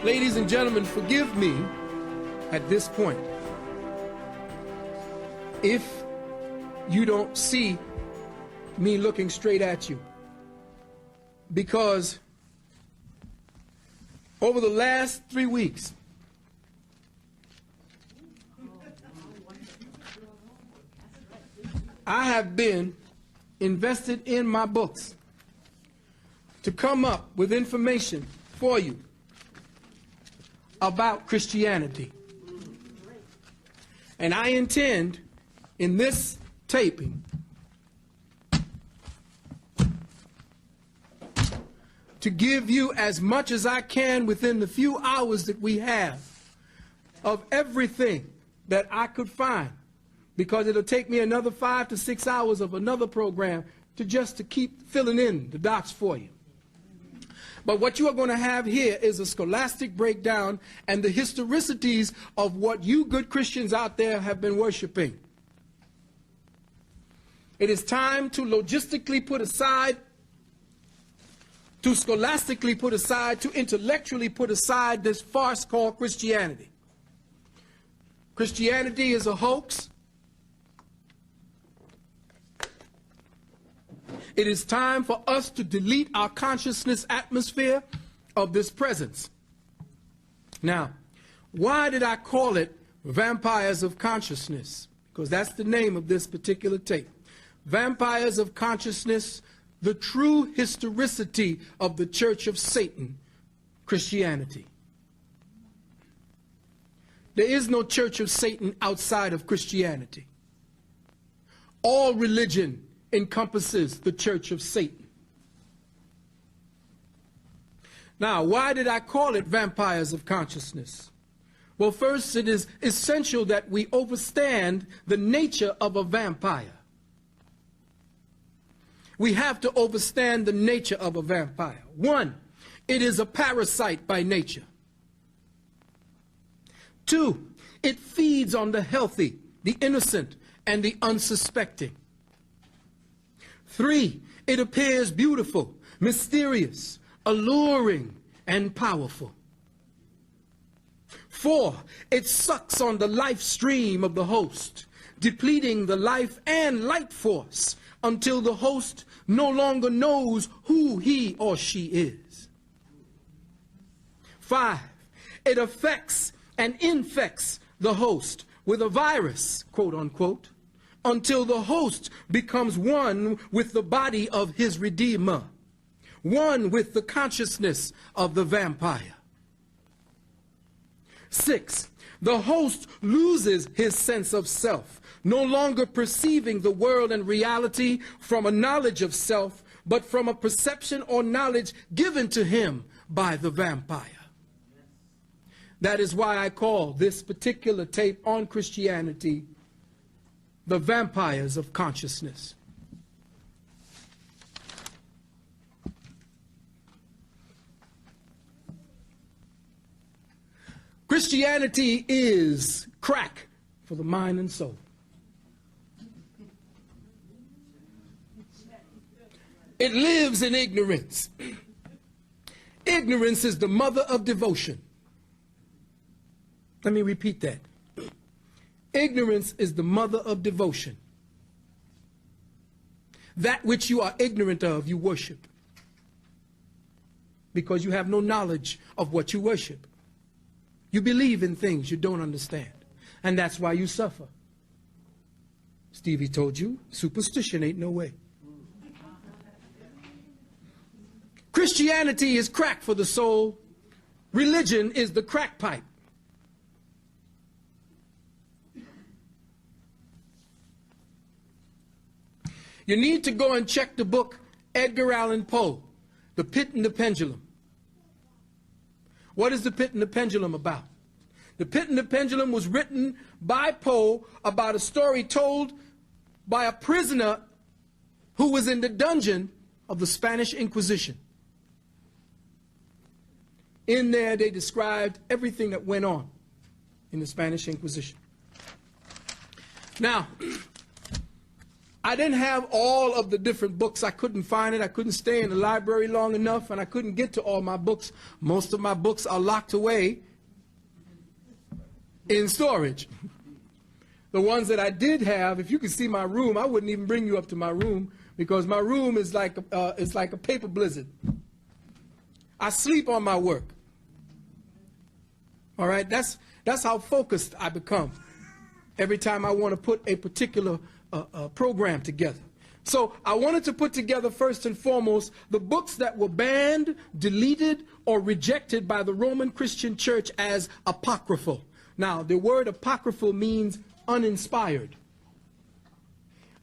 Ladies and gentlemen, forgive me at this point if you don't see me looking straight at you, because over the last 3 weeks, I have been invested in my books to come up with information for you about Christianity. And I intend in this taping to give you as much as I can within the few hours that we have of everything that I could find, because it'll take me another 5 to 6 hours of another program to keep filling in the dots for you. But what you are going to have here is a scholastic breakdown and the historicities of what you good Christians out there have been worshiping. It is time to logistically put aside, to scholastically put aside, to intellectually put aside this farce called Christianity. Christianity is a hoax. It is time for us to delete our consciousness atmosphere of this presence. Now, why did I call it Vampires of Consciousness? Because that's the name of this particular tape. Vampires of Consciousness, the true historicity of the Church of Satan, Christianity. There is no Church of Satan outside of Christianity. All religion encompasses the Church of Satan. Now, why did I call it Vampires of Consciousness? Well, first, it is essential that we understand the nature of a vampire. We have to understand the nature of a vampire. One, it is a parasite by nature. Two, it feeds on the healthy, the innocent, and the unsuspecting. Three, it appears beautiful, mysterious, alluring, and powerful. Four, it sucks on the life stream of the host, depleting the life and light force until the host no longer knows who he or she is. Five, it affects and infects the host with a virus, quote unquote, until the host becomes one with the body of his Redeemer, one with the consciousness of the vampire. Six, the host loses his sense of self, no longer perceiving the world and reality from a knowledge of self, but from a perception or knowledge given to him by the vampire. That is why I call this particular tape on Christianity the Vampires of Consciousness. Christianity is crack for the mind and soul. It lives in ignorance. Ignorance is the mother of devotion. Let me repeat that. Ignorance is the mother of devotion. That which you are ignorant of, you worship, because you have no knowledge of what you worship. You believe in things you don't understand, and that's why you suffer. Stevie told you, superstition ain't no way. Christianity is crack for the soul. Religion is the crack pipe. You need to go and check the book Edgar Allan Poe, The Pit and the Pendulum. What is The Pit and the Pendulum about? The Pit and the Pendulum was written by Poe about a story told by a prisoner who was in the dungeon of the Spanish Inquisition. In there, they described everything that went on in the Spanish Inquisition. Now, I I didn't have all of the different books. I couldn't find it. I couldn't stay in the library long enough, and I couldn't get to all my books. Most of my books are locked away in storage. The ones that I did have, if you could see my room, I wouldn't even bring you up to my room, because my room is like it's like a paper blizzard. I sleep on my work. All right, that's how focused I become every time I want to put a particular program together. So I wanted to put together, first and foremost, the books that were banned, deleted, or rejected by the Roman Christian Church as apocryphal. Now, the word apocryphal means uninspired.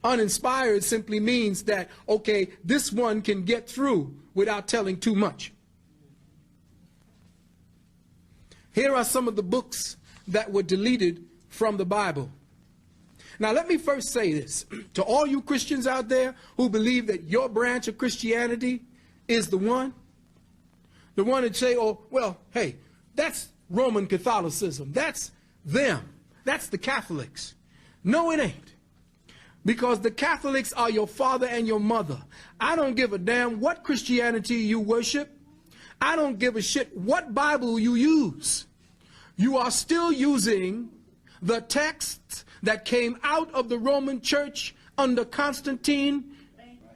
Uninspired simply means that, okay, this one can get through without telling too much. Here are some of the books that were deleted from the Bible. Now, let me first say this. To all you Christians out there who believe that your branch of Christianity is the one that say, oh, well, hey, that's Roman Catholicism. That's them. That's the Catholics. No, it ain't. Because the Catholics are your father and your mother. I don't give a damn what Christianity you worship. I don't give a shit what Bible you use. You are still using the texts that came out of the Roman Church under Constantine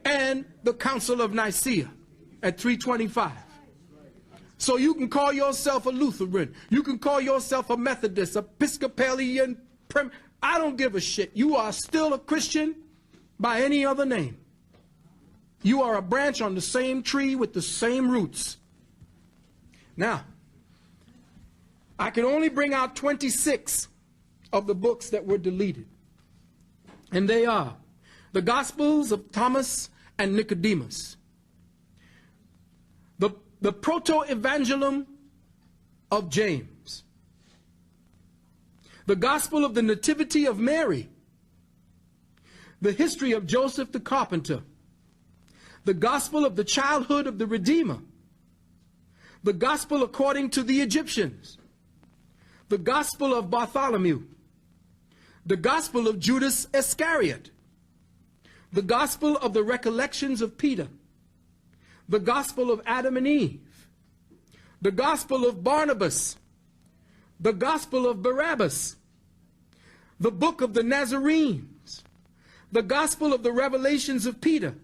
and the Council of Nicaea at 325. So you can call yourself a Lutheran. You can call yourself a Methodist, Episcopalian. I don't give a shit. You are still a Christian by any other name. You are a branch on the same tree with the same roots. Now, I can only bring out 26 of the books that were deleted. And they are the Gospels of Thomas and Nicodemus, the Proto-Evangelium of James, the Gospel of the Nativity of Mary, the history of Joseph the Carpenter, the Gospel of the childhood of the Redeemer, the Gospel according to the Egyptians, the Gospel of Bartholomew, the Gospel of Judas Iscariot, the Gospel of the Recollections of Peter, the Gospel of Adam and Eve, the Gospel of Barnabas, the Gospel of Barabbas, the Book of the Nazarenes, the Gospel of the Revelations of Peter,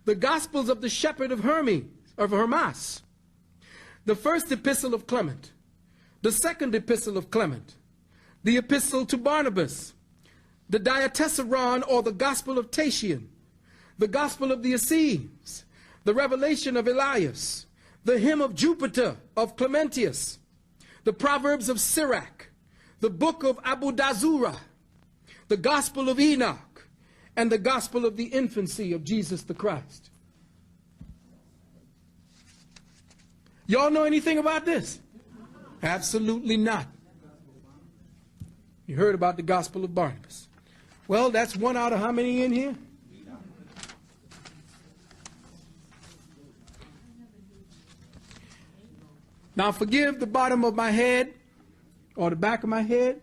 the Gospels of the Shepherd of Hermas, the First Epistle of Clement, the Second Epistle of Clement, the Epistle to Barnabas, the Diatessaron or the Gospel of Tatian, the Gospel of the Essenes, the Revelation of Elias, the Hymn of Jupiter of Clementius, the Proverbs of Sirach, the Book of Abu Dazura, the Gospel of Enoch, and the Gospel of the Infancy of Jesus the Christ. Y'all know anything about this? Absolutely not. You heard about the Gospel of Barnabas. Well, that's one out of how many in here? Now forgive the bottom of my head or the back of my head,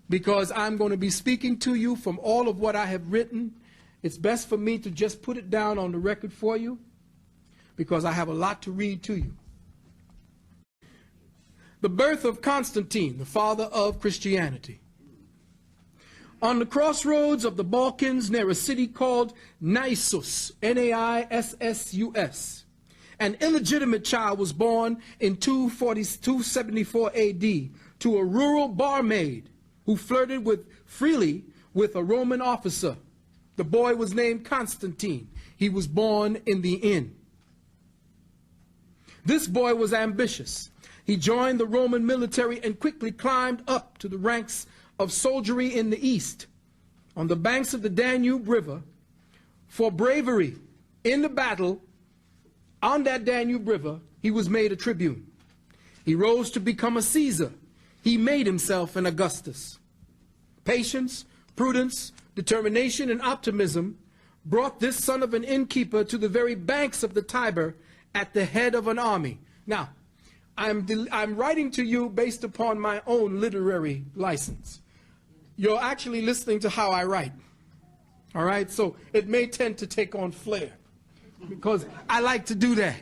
because I'm going to be speaking to you from all of what I have written. It's best for me to just put it down on the record for you, because I have a lot to read to you. The birth of Constantine, the father of Christianity. On the crossroads of the Balkans near a city called Naissus, Naissus, an illegitimate child was born in 274 AD to a rural barmaid who flirted freely with a Roman officer. The boy was named Constantine. He was born in the inn. This boy was ambitious. He joined the Roman military and quickly climbed up to the ranks of soldiery in the east. On the banks of the Danube River, for bravery in the battle on that Danube River, he was made a tribune. He rose to become a Caesar. He made himself an Augustus. Patience, prudence, determination, and optimism brought this son of an innkeeper to the very banks of the Tiber at the head of an army. Now, I'm writing to you based upon my own literary license. You're actually listening to how I write. All right, so it may tend to take on flair because I like to do that.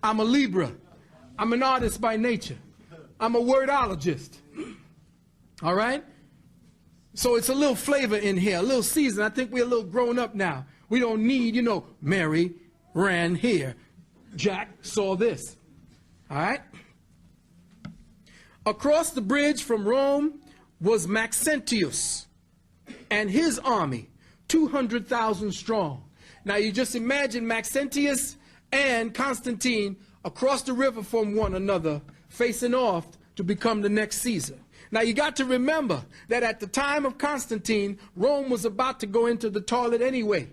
I'm a Libra. I'm an artist by nature. I'm a wordologist. All right? So it's a little flavor in here, a little season. I think we're a little grown up now. We don't need, you know, Mary ran here. Jack saw this. All right? Across the bridge from Rome was Maxentius and his army, 200,000 strong. Now you just imagine Maxentius and Constantine across the river from one another, facing off to become the next Caesar. Now you got to remember that at the time of Constantine, Rome was about to go into the toilet anyway.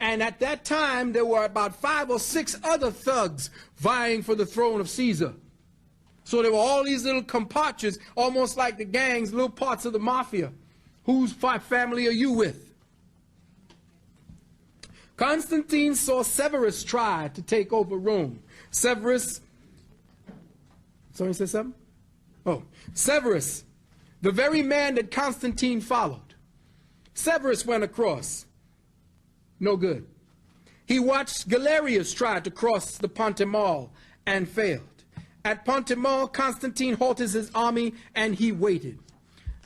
And at that time, there were about 5 or 6 other thugs vying for the throne of Caesar. So there were all these little compatriots, almost like the gangs, little parts of the mafia. Whose family are you with? Constantine saw Severus try to take over Rome. Severus, somebody say something? Oh, Severus, the very man that Constantine followed. Severus went across. No good. He watched Galerius try to cross the Pontemal and failed. At Pontemal, Constantine halted his army and he waited.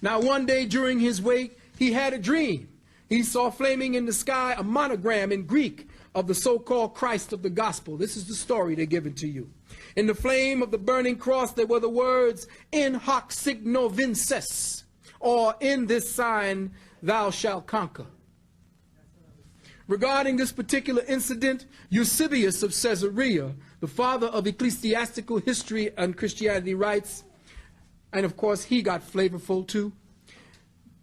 Now one day during his wait, he had a dream. He saw flaming in the sky a monogram in Greek of the so-called Christ of the gospel. This is the story they're giving to you. In the flame of the burning cross, there were the words, in hoc signo vinces, or in this sign thou shalt conquer. Regarding this particular incident, Eusebius of Caesarea, the father of ecclesiastical history and Christianity, writes, and of course he got flavorful too.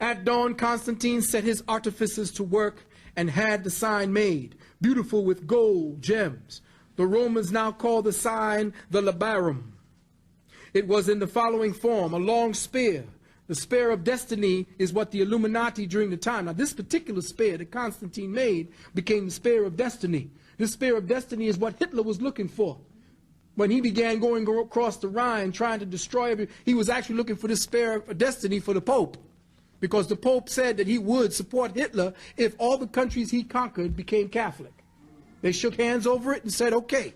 At dawn, Constantine set his artificers to work and had the sign made, beautiful with gold, gems. The Romans now call the sign the labarum. It was in the following form, a long spear. The spear of destiny is what the Illuminati during the time. Now this particular spear that Constantine made became the spear of destiny. This spear of destiny is what Hitler was looking for. When he began going across the Rhine trying to destroy everything, he was actually looking for this spear of destiny for the Pope. Because the Pope said that he would support Hitler if all the countries he conquered became Catholic. They shook hands over it and said, okay.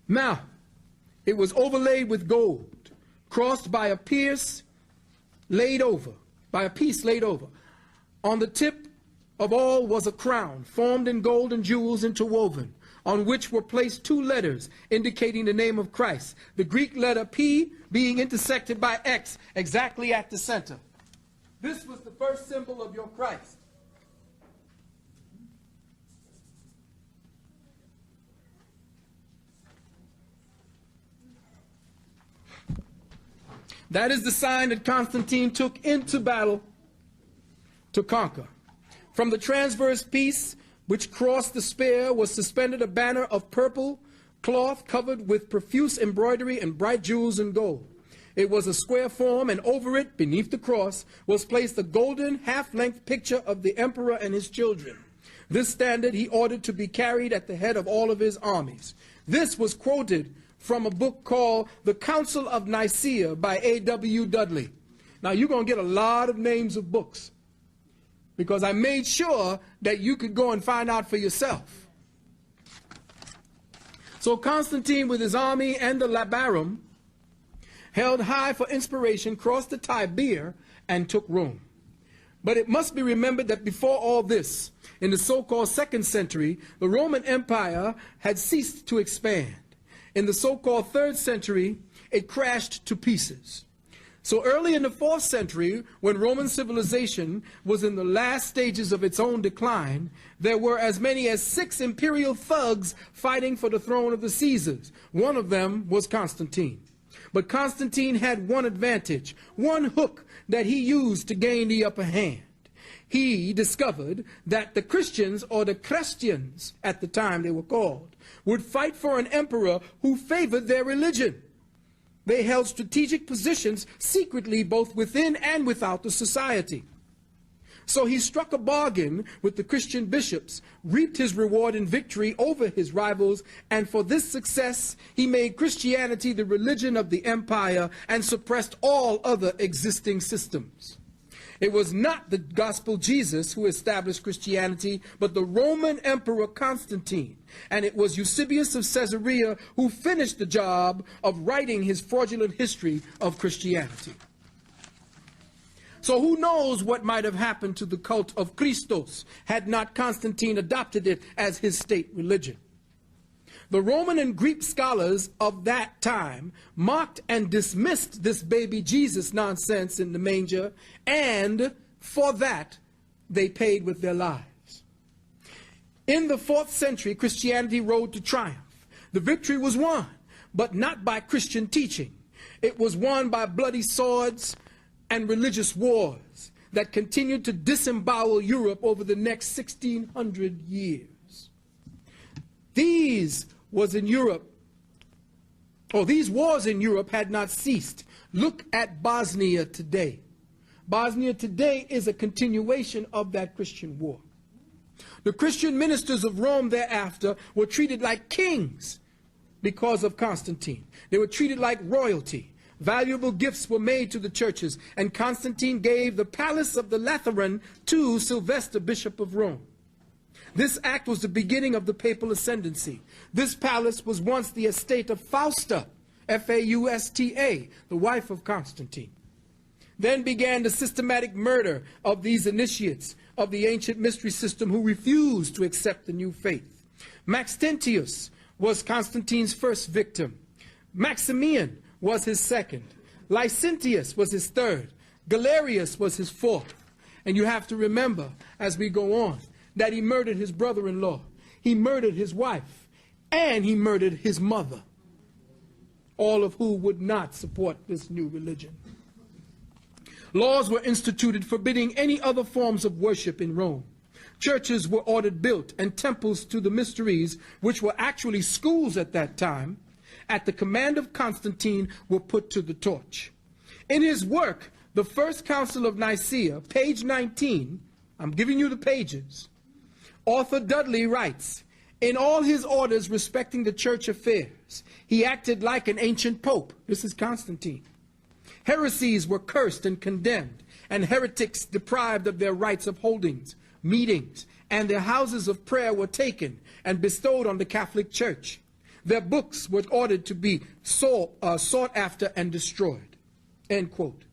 Now, it was overlaid with gold, crossed by a piece laid over. On the tip of all was a crown, formed in gold and jewels interwoven, on which were placed 2 letters indicating the name of Christ, the Greek letter P being intersected by X exactly at the center. This was the first symbol of your Christ. That is the sign that Constantine took into battle to conquer. From the transverse piece which crossed the spear was suspended a banner of purple cloth covered with profuse embroidery and bright jewels and gold. It was a square form, and over it, beneath the cross, was placed a golden half-length picture of the emperor and his children. This standard he ordered to be carried at the head of all of his armies. This was quoted from a book called The Council of Nicaea by A.W. Dudley. Now you're going to get a lot of names of books, because I made sure that you could go and find out for yourself. So Constantine with his army and the labarum, held high for inspiration, crossed the Tiber and took Rome. But it must be remembered that before all this, in the so-called 2nd century, the Roman Empire had ceased to expand. In the so-called 3rd century, it crashed to pieces. So early in the 4th century, when Roman civilization was in the last stages of its own decline, there were as many as 6 imperial thugs fighting for the throne of the Caesars. One of them was Constantine. But Constantine had one advantage, one hook that he used to gain the upper hand. He discovered that the Christians, or the Christians at the time they were called, would fight for an emperor who favored their religion. They held strategic positions secretly both within and without the society. So he struck a bargain with the Christian bishops, reaped his reward in victory over his rivals, and for this success he made Christianity the religion of the empire and suppressed all other existing systems. It was not the gospel Jesus who established Christianity, but the Roman Emperor Constantine. And it was Eusebius of Caesarea who finished the job of writing his fraudulent history of Christianity. So who knows what might have happened to the cult of Christos had not Constantine adopted it as his state religion. The Roman and Greek scholars of that time mocked and dismissed this baby Jesus nonsense in the manger, and for that they paid with their lives. In the 4th century, Christianity rode to triumph. The victory was won, but not by Christian teaching. It was won by bloody swords and religious wars that continued to disembowel Europe over the next 1600 years. These wars in Europe had not ceased. Look at Bosnia today. Bosnia today is a continuation of that Christian war. The Christian ministers of Rome thereafter were treated like kings because of Constantine. They were treated like royalty. Valuable gifts were made to the churches, and Constantine gave the palace of the Lateran to Sylvester, Bishop of Rome. This act was the beginning of the papal ascendancy. This palace was once the estate of Fausta, F-A-U-S-T-A, the wife of Constantine. Then began the systematic murder of these initiates of the ancient mystery system who refused to accept the new faith. Maxentius was Constantine's first victim. Maximian was his second. Licentius was his third. Galerius was his fourth. And you have to remember, as we go on, that he murdered his brother-in-law, he murdered his wife, and he murdered his mother, all of who would not support this new religion. Laws were instituted forbidding any other forms of worship in Rome. Churches were ordered built, and temples to the mysteries, which were actually schools at that time, at the command of Constantine, were put to the torch. In his work, The First Council of Nicaea, page 19, I'm giving you the pages, author Dudley writes, in all his orders respecting the church affairs, he acted like an ancient pope. This is Constantine. Heresies were cursed and condemned, and heretics deprived of their rights of holdings, meetings, and their houses of prayer were taken and bestowed on the Catholic Church. Their books were ordered to be sought after and destroyed. End quote.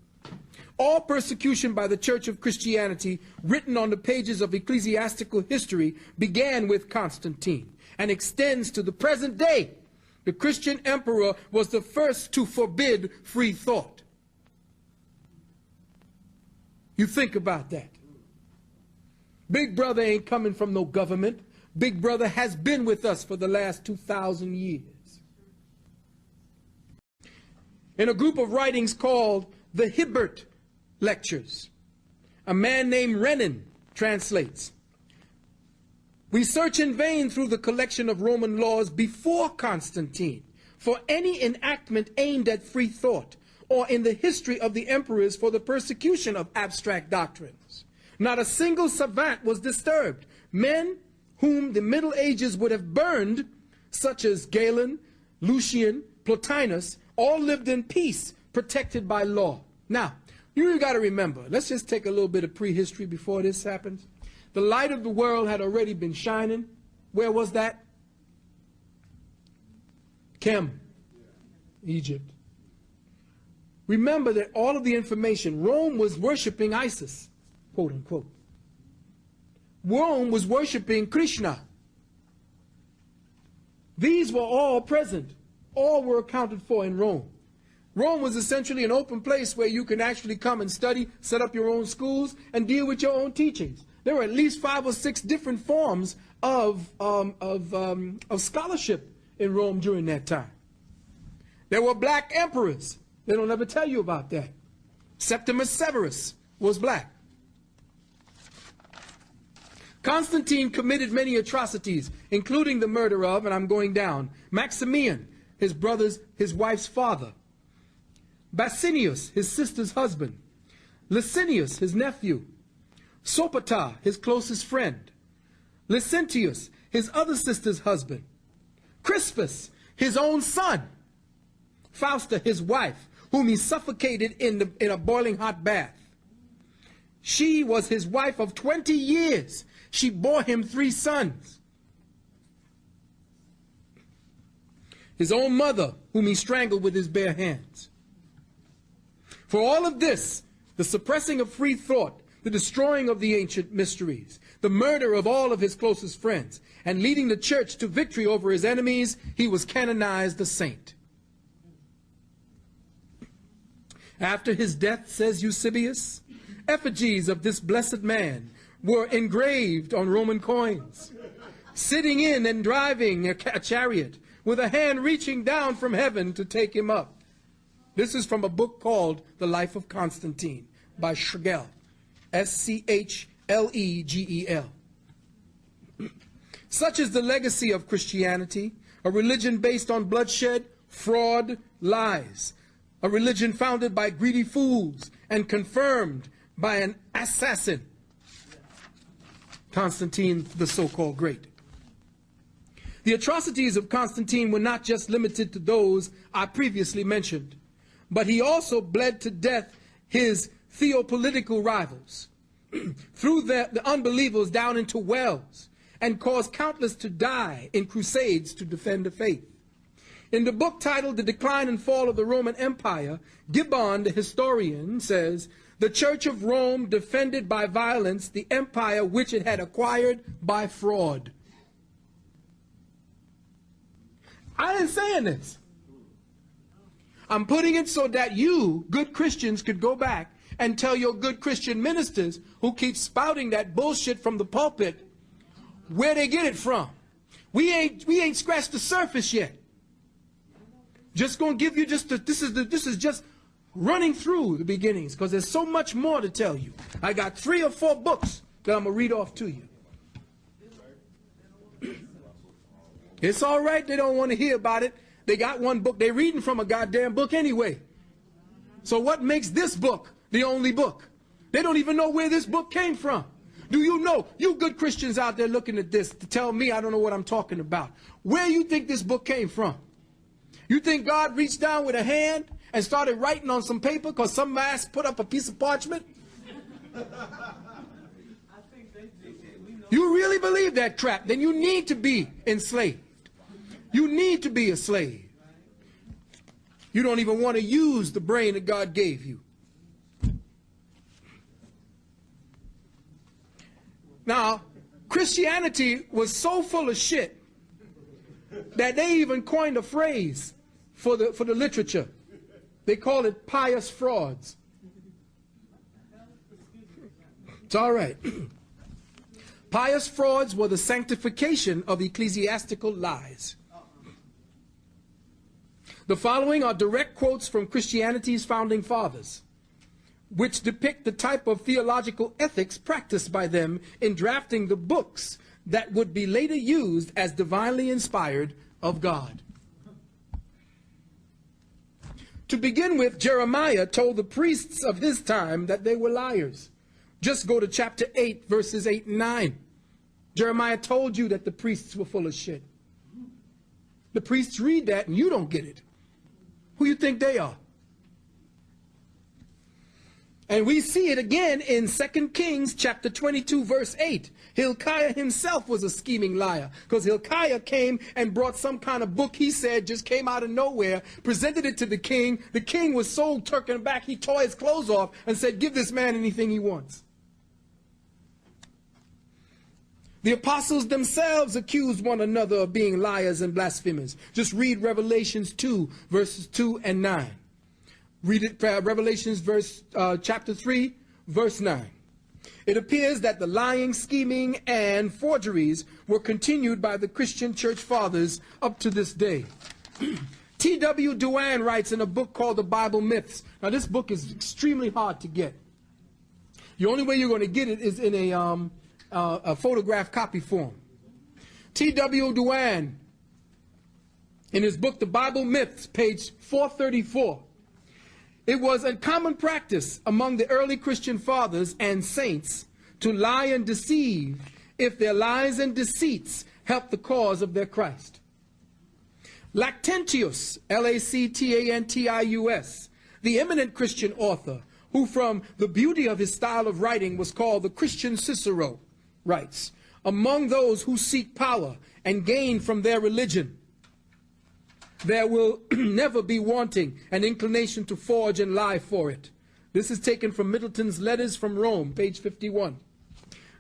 All persecution by the Church of Christianity, written on the pages of ecclesiastical history, began with Constantine and extends to the present day. The Christian emperor was the first to forbid free thought. You think about that. Big Brother ain't coming from no government. Big Brother has been with us for the last 2,000 years. In a group of writings called the Hibbert Lectures, a man named Renan translates, we search in vain through the collection of Roman laws before Constantine for any enactment aimed at free thought, or in the history of the emperors for the persecution of abstract doctrines. Not a single savant was disturbed. Men whom the Middle Ages would have burned, such as Galen, Lucian, Plotinus, all lived in peace, protected by law. Now, you got to remember, let's just take a little bit of prehistory before this happens. The light of the world had already been shining. Where was that? Chem, Egypt. Remember that all of the information, Rome was worshiping Isis, quote unquote. Rome was worshiping Krishna. These were all present. All were accounted for in Rome. Rome was essentially an open place where you can actually come and study, set up your own schools, and deal with your own teachings. There were at least 5 or 6 different forms of scholarship in Rome during that time. There were black emperors. They don't ever tell you about that. Septimus Severus was black. Constantine committed many atrocities, including the murder of, and I'm going down, Maximian, his wife's father. Basinius, his sister's husband. Licinius, his nephew. Sopater, his closest friend. Licentius, his other sister's husband. Crispus, his own son. Fausta, his wife, whom he suffocated in a boiling hot bath. She was his wife of 20 years. She bore him 3 sons. His own mother, whom he strangled with his bare hands. For all of this, the suppressing of free thought, the destroying of the ancient mysteries, the murder of all of his closest friends, and leading the church to victory over his enemies, he was canonized a saint. After his death, says Eusebius, effigies of this blessed man were engraved on Roman coins, sitting in and driving a chariot, with a hand reaching down from heaven to take him up. This is from a book called The Life of Constantine by Schlegel, Schlegel. Such is the legacy of Christianity, a religion based on bloodshed, fraud, lies, a religion founded by greedy fools and confirmed by an assassin, Constantine the so-called Great. The atrocities of Constantine were not just limited to those I previously mentioned, but he also bled to death his theopolitical rivals, threw the unbelievers down into wells, and caused countless to die in crusades to defend the faith. In the book titled The Decline and Fall of the Roman Empire, Gibbon, the historian, says, the Church of Rome defended by violence the empire which it had acquired by fraud. I ain't saying this. I'm putting it so that you, good Christians, could go back and tell your good Christian ministers who keep spouting that bullshit from the pulpit where they get it from. We ain't scratched the surface yet. Just gonna give you just this is just running through the beginnings, because there's so much more to tell you. I got 3 or 4 books that I'm gonna read off to you. It's all right, they don't want to hear about it. They got one book, they're reading from a goddamn book anyway. So what makes this book the only book? They don't even know where this book came from. Do you know, you good Christians out there looking at this, to tell me I don't know what I'm talking about, where you think this book came from? You think God reached down with a hand and started writing on some paper because some ass put up a piece of parchment? You really believe that crap? Then you need to be enslaved. You need to be a slave. You don't even want to use the brain that God gave you. Now, Christianity was so full of shit that they even coined a phrase for the literature. They call it pious frauds. It's all right. Pious frauds were the sanctification of ecclesiastical lies. The following are direct quotes from Christianity's founding fathers, which depict the type of theological ethics practiced by them in drafting the books that would be later used as divinely inspired of God. To begin with, Jeremiah told the priests of his time that they were liars. Just go to chapter 8, verses 8 and 9. Jeremiah told you that the priests were full of shit. The priests read that and you don't get it. Who you think they are? And we see it again in 2 Kings chapter 22 verse 8. Hilkiah himself was a scheming liar, because Hilkiah came and brought some kind of book he said just came out of nowhere, presented it to the king. The king was so taken aback he tore his clothes off and said, give this man anything he wants. The apostles themselves accused one another of being liars and blasphemers. Just read Revelations 2 verses 2 and 9. Read it, Revelations chapter 3, verse 9. It appears that the lying, scheming, and forgeries were continued by the Christian church fathers up to this day. T.W. Duane writes in a book called The Bible Myths. Now, this book is extremely hard to get. The only way you're going to get it is in a photograph copy form. T.W. Duane, in his book The Bible Myths, page 434, it was a common practice among the early Christian fathers and saints to lie and deceive if their lies and deceits helped the cause of their Christ. Lactantius, Lactantius, the eminent Christian author, who from the beauty of his style of writing was called the Christian Cicero, writes, "Among those who seek power and gain from their religion, there will never be wanting an inclination to forge and lie for it." This is taken from Middleton's Letters from Rome, page 51.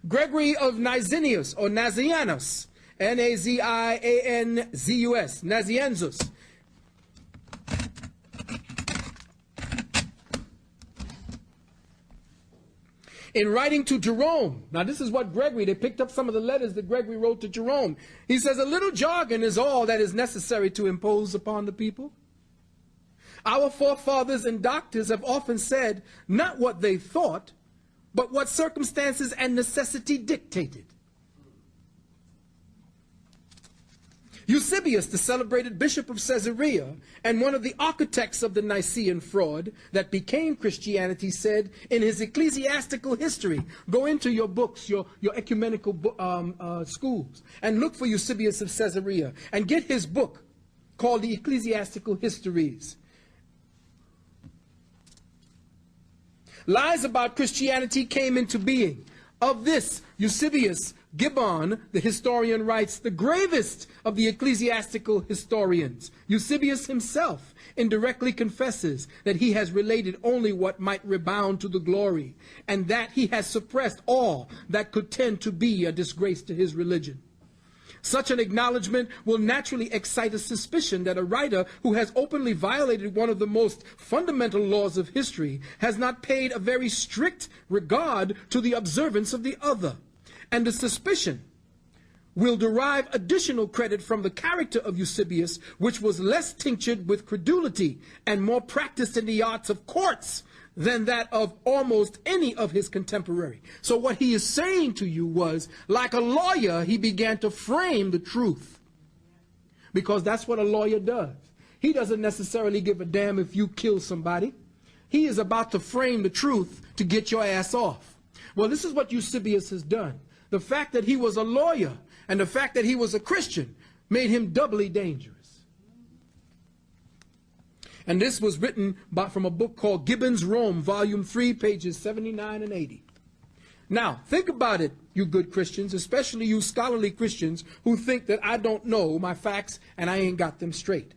Gregory of Nazianzus, or Nazianzus, Nazianzus, Nazianzus, in writing to Jerome, now this is what Gregory, they picked up some of the letters that Gregory wrote to Jerome. He says, "A little jargon is all that is necessary to impose upon the people. Our forefathers and doctors have often said not what they thought, but what circumstances and necessity dictated." Eusebius, the celebrated bishop of Caesarea and one of the architects of the Nicene fraud that became Christianity, said in his ecclesiastical history, go into your books, your ecumenical schools, and look for Eusebius of Caesarea and get his book called the Ecclesiastical Histories. Lies about Christianity came into being. Of this, Eusebius Gibbon, the historian, writes, "The gravest of the ecclesiastical historians, Eusebius himself, indirectly confesses that he has related only what might rebound to the glory, and that he has suppressed all that could tend to be a disgrace to his religion." Such an acknowledgement will naturally excite a suspicion that a writer who has openly violated one of the most fundamental laws of history has not paid a very strict regard to the observance of the other. And the suspicion will derive additional credit from the character of Eusebius, which was less tinctured with credulity and more practiced in the arts of courts than that of almost any of his contemporary. So what he is saying to you was, like a lawyer, he began to frame the truth. Because that's what a lawyer does. He doesn't necessarily give a damn if you kill somebody. He is about to frame the truth to get your ass off. Well, this is what Eusebius has done. The fact that he was a lawyer and the fact that he was a Christian made him doubly dangerous. And this was written from a book called Gibbon's Rome, volume 3, pages 79 and 80. Now, think about it, you good Christians, especially you scholarly Christians who think that I don't know my facts and I ain't got them straight.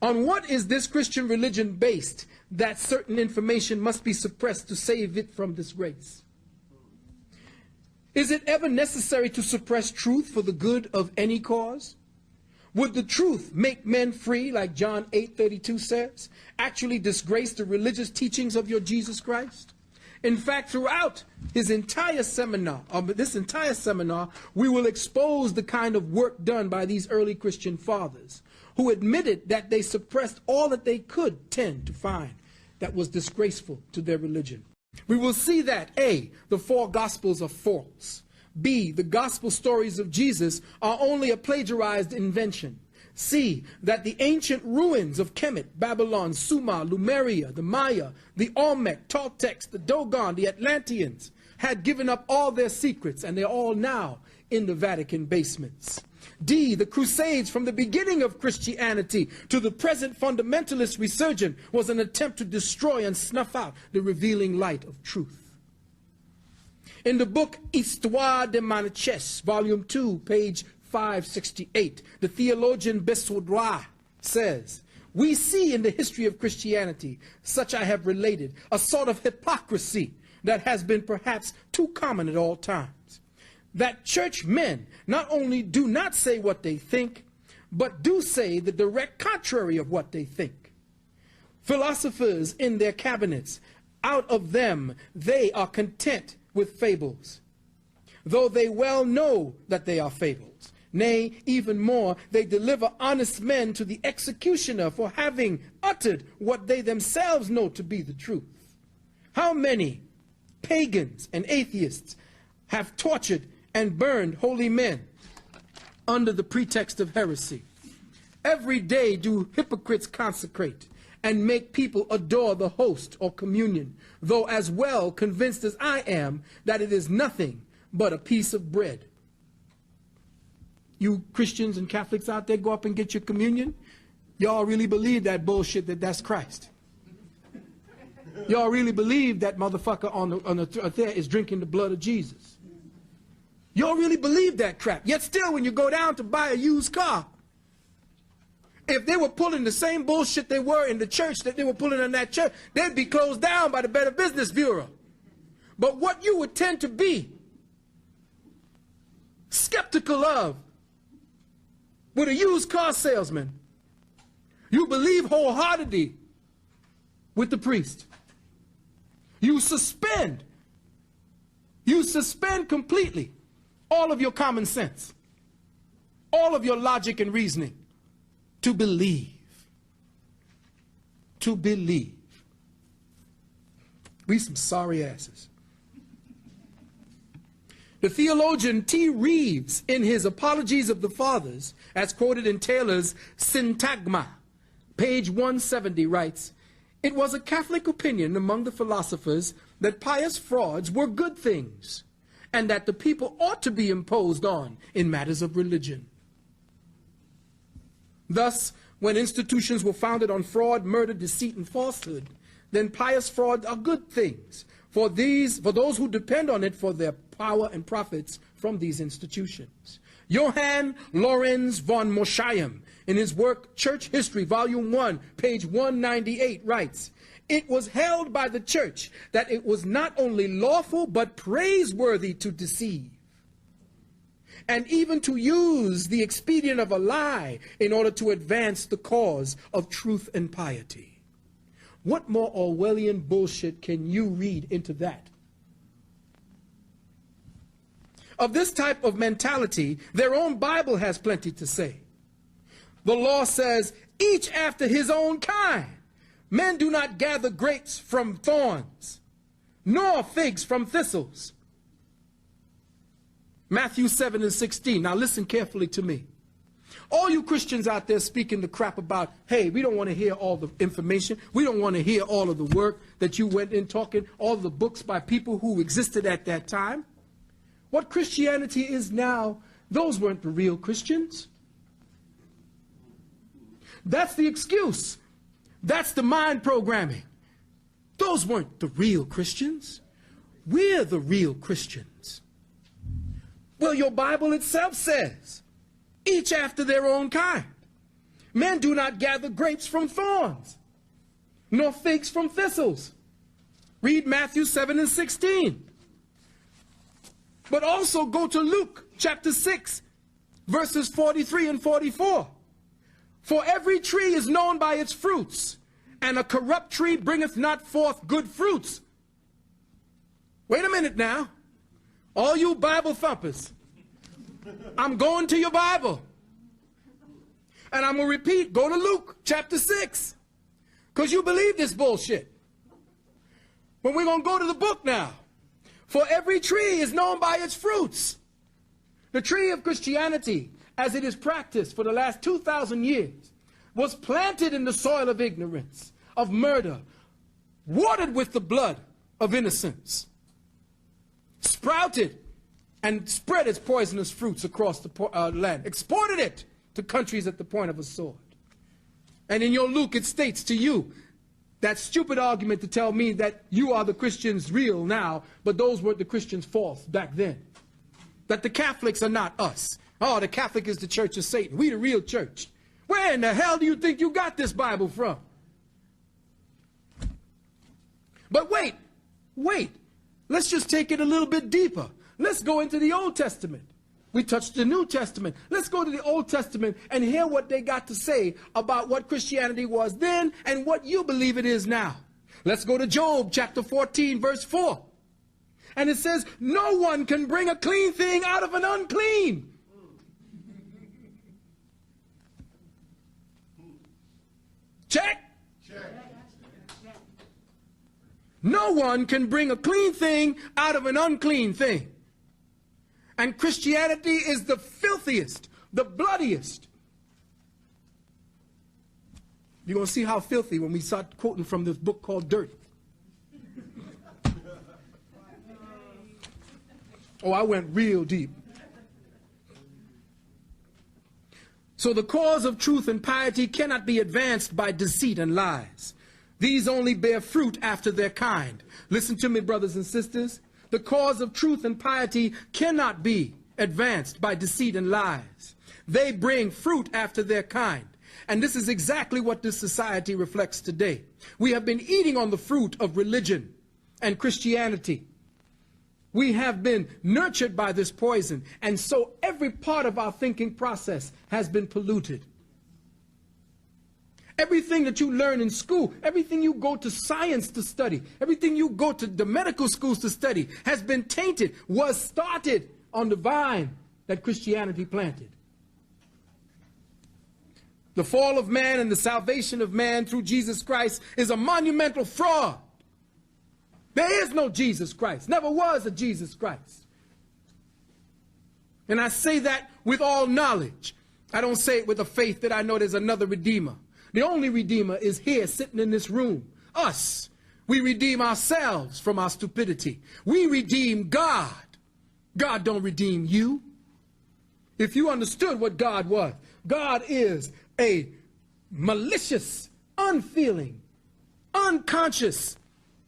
On what is this Christian religion based that certain information must be suppressed to save it from disgrace? Is it ever necessary to suppress truth for the good of any cause? Would the truth make men free, like John 8:32 says, actually disgrace the religious teachings of your Jesus Christ? In fact, throughout this entire seminar, we will expose the kind of work done by these early Christian fathers who admitted that they suppressed all that they could tend to find that was disgraceful to their religion. We will see that A, the four Gospels are false. B, the Gospel stories of Jesus are only a plagiarized invention. C, that the ancient ruins of Kemet, Babylon, Sumer, Lemuria, the Maya, the Olmec, Toltecs, the Dogon, the Atlanteans had given up all their secrets and they're all now in the Vatican basements. D, the Crusades from the beginning of Christianity to the present fundamentalist resurgence was an attempt to destroy and snuff out the revealing light of truth. In the book Histoire de Manichès, volume 2, page 568, the theologian Bessoudroit says, "We see in the history of Christianity, such I have related, a sort of hypocrisy that has been perhaps too common at all times. That church men not only do not say what they think, but do say the direct contrary of what they think. Philosophers in their cabinets, out of them they are content with fables, though they well know that they are fables. Nay, even more, they deliver honest men to the executioner for having uttered what they themselves know to be the truth. How many pagans and atheists have tortured and burned holy men under the pretext of heresy? Every day do hypocrites consecrate and make people adore the host or communion, though as well convinced as I am that it is nothing but a piece of bread." You Christians and Catholics out there, go up and get your communion. Y'all really believe that bullshit that that's Christ. Y'all really believe that motherfucker on the there is drinking the blood of Jesus? Y'all really believe that crap? Yet still, when you go down to buy a used car, if they were pulling the same bullshit they were in the church that they were pulling in that church, they'd be closed down by the Better Business Bureau. But what you would tend to be skeptical of with a used car salesman, you believe wholeheartedly with the priest. You suspend completely all of your common sense, all of your logic and reasoning to believe. To believe. We some sorry asses. The theologian T. Reeves, in his Apologies of the Fathers, as quoted in Taylor's Syntagma, page 170, writes, "It was a Catholic opinion among the philosophers that pious frauds were good things, and that the people ought to be imposed on in matters of religion. Thus, when institutions were founded on fraud, murder, deceit, and falsehood, then pious frauds are good things for those who depend on it for their power and profits from these institutions." Johann Lorenz von Moscheim, in his work Church History, Volume 1, page 198, writes, "It was held by the church that it was not only lawful but praiseworthy to deceive, and even to use the expedient of a lie in order to advance the cause of truth and piety." What more Orwellian bullshit can you read into that? Of this type of mentality, their own Bible has plenty to say. The law says, "Each after his own kind. Men do not gather grapes from thorns, nor figs from thistles." Matthew 7 and 16. Now listen carefully to me. All you Christians out there speaking the crap about, hey, we don't want to hear all the information. We don't want to hear all of the work that you went in talking, all the books by people who existed at that time. What Christianity is now, those weren't the real Christians. That's the excuse. That's the mind programming. Those weren't the real Christians. We're the real Christians. Well, your Bible itself says, each after their own kind. Men do not gather grapes from thorns, nor figs from thistles. Read Matthew 7 and 16. But also go to Luke chapter 6, verses 43 and 44. "For every tree is known by its fruits, and a corrupt tree bringeth not forth good fruits." Wait a minute now. All you Bible thumpers, I'm going to your Bible. And I'm going to repeat, go to Luke chapter 6. Because you believe this bullshit. But we're going to go to the book now. "For every tree is known by its fruits." The tree of Christianity, as it is practiced for the last 2,000 years, was planted in the soil of ignorance, of murder, watered with the blood of innocents, sprouted and spread its poisonous fruits across the land, exported it to countries at the point of a sword. And in your Luke it states to you, that stupid argument to tell me that you are the Christians real now, but those weren't the Christians false back then. That the Catholics are not us. Oh, the Catholic is the church of Satan. We the real church. Where in the hell do you think you got this Bible from? But wait. Let's just take it a little bit deeper. Let's go into the Old Testament. We touched the New Testament. Let's go to the Old Testament and hear what they got to say about what Christianity was then and what you believe it is now. Let's go to Job chapter 14, verse 4. And it says, "No one can bring a clean thing out of an unclean." Check. No one can bring a clean thing out of an unclean thing. And Christianity is the filthiest, the bloodiest. You're going to see how filthy when we start quoting from this book called Dirt. Oh, I went real deep. So the cause of truth and piety cannot be advanced by deceit and lies. These only bear fruit after their kind. Listen to me, brothers and sisters. The cause of truth and piety cannot be advanced by deceit and lies. They bring fruit after their kind. And this is exactly what this society reflects today. We have been eating on the fruit of religion and Christianity. We have been nurtured by this poison, and so every part of our thinking process has been polluted. Everything that you learn in school, everything you go to science to study, everything you go to the medical schools to study has been tainted, was started on the vine that Christianity planted. The fall of man and the salvation of man through Jesus Christ is a monumental fraud. There is no Jesus Christ. Never was a Jesus Christ. And I say that with all knowledge. I don't say it with a faith that I know there's another Redeemer. The only Redeemer is here sitting in this room. Us. We redeem ourselves from our stupidity. We redeem God. God don't redeem you. If you understood what God was, God is a malicious, unfeeling, unconscious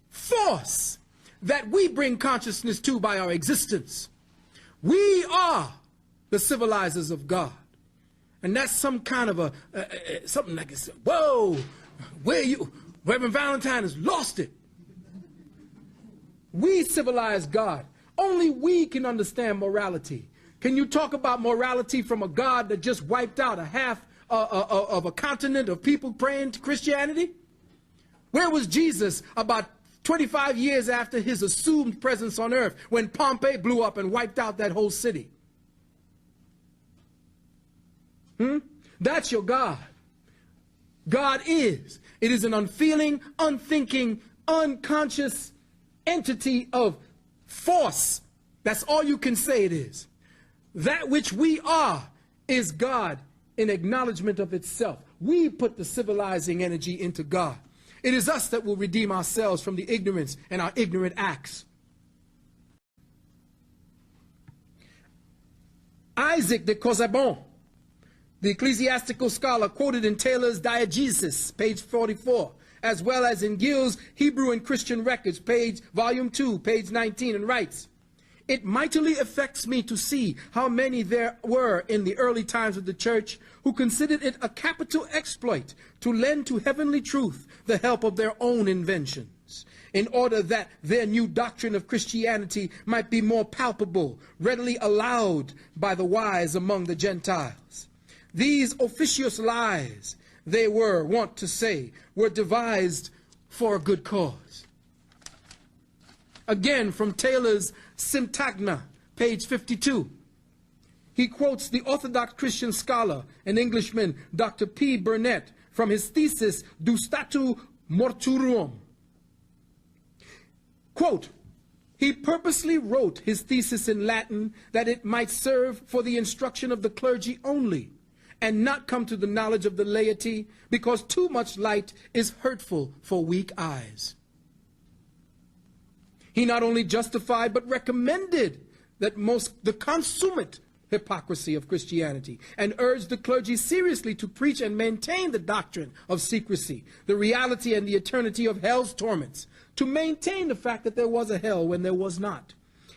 force that we bring consciousness to by our existence. We are the civilizers of God. And that's some kind of something like this. Whoa, where you, Reverend Valentine has lost it. We civilize God. Only we can understand morality. Can you talk about morality from a God that just wiped out a half of a continent of people praying to Christianity? Where was Jesus about 25 years after his assumed presence on earth when Pompeii blew up and wiped out that whole city? That's your God. God is. It is an unfeeling, unthinking, unconscious entity of force. That's all you can say it is. That which we are is God in acknowledgement of itself. We put the civilizing energy into God. It is us that will redeem ourselves from the ignorance and our ignorant acts. Isaac de Casaubon, the ecclesiastical scholar, quoted in Taylor's Diegesis, page 44, as well as in Gill's Hebrew and Christian Records, volume 2, page 19, and writes, "It mightily affects me to see how many there were in the early times of the church who considered it a capital exploit to lend to heavenly truth the help of their own inventions, in order that their new doctrine of Christianity might be more palpable, readily allowed by the wise among the Gentiles. These officious lies, they were wont to say, were devised for a good cause." Again, from Taylor's Syntagma, page 52, he quotes the Orthodox Christian scholar and Englishman Dr. P. Burnett from his thesis De Statu Mortuorum. Quote, "He purposely wrote his thesis in Latin that it might serve for the instruction of the clergy only, and not come to the knowledge of the laity, because too much light is hurtful for weak eyes." He not only justified but recommended the consummate hypocrisy of Christianity, and urged the clergy seriously to preach and maintain the doctrine of secrecy, the reality and the eternity of hell's torments, to maintain the fact that there was a hell when there was not,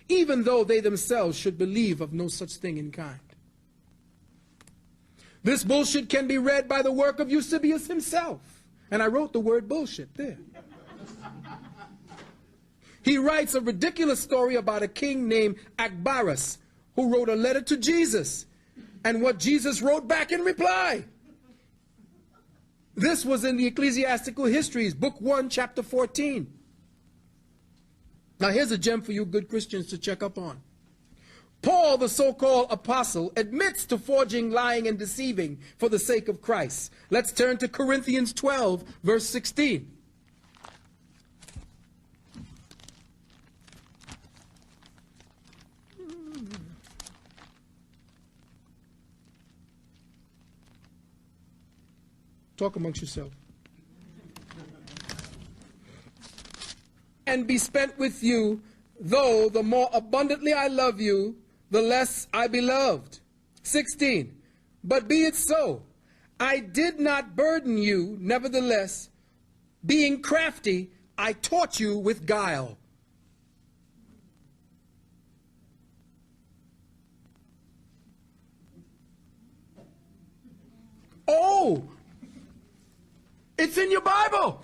even though they themselves should believe of no such thing in kind. This bullshit can be read by the work of Eusebius himself. And I wrote the word bullshit there. He writes a ridiculous story about a king named Agabus who wrote a letter to Jesus and what Jesus wrote back in reply. This was in the Ecclesiastical Histories, book 1, chapter 14. Now here's a gem for you good Christians to check up on. Paul, the so-called apostle, admits to forging, lying, and deceiving for the sake of Christ. Let's turn to Corinthians 12, verse 16. Talk amongst yourself. "And be spent with you, though the more abundantly I love you, the less I be loved." 16. "But be it so, I did not burden you, nevertheless, Being crafty, I taught you with guile. Oh, it's in your Bible.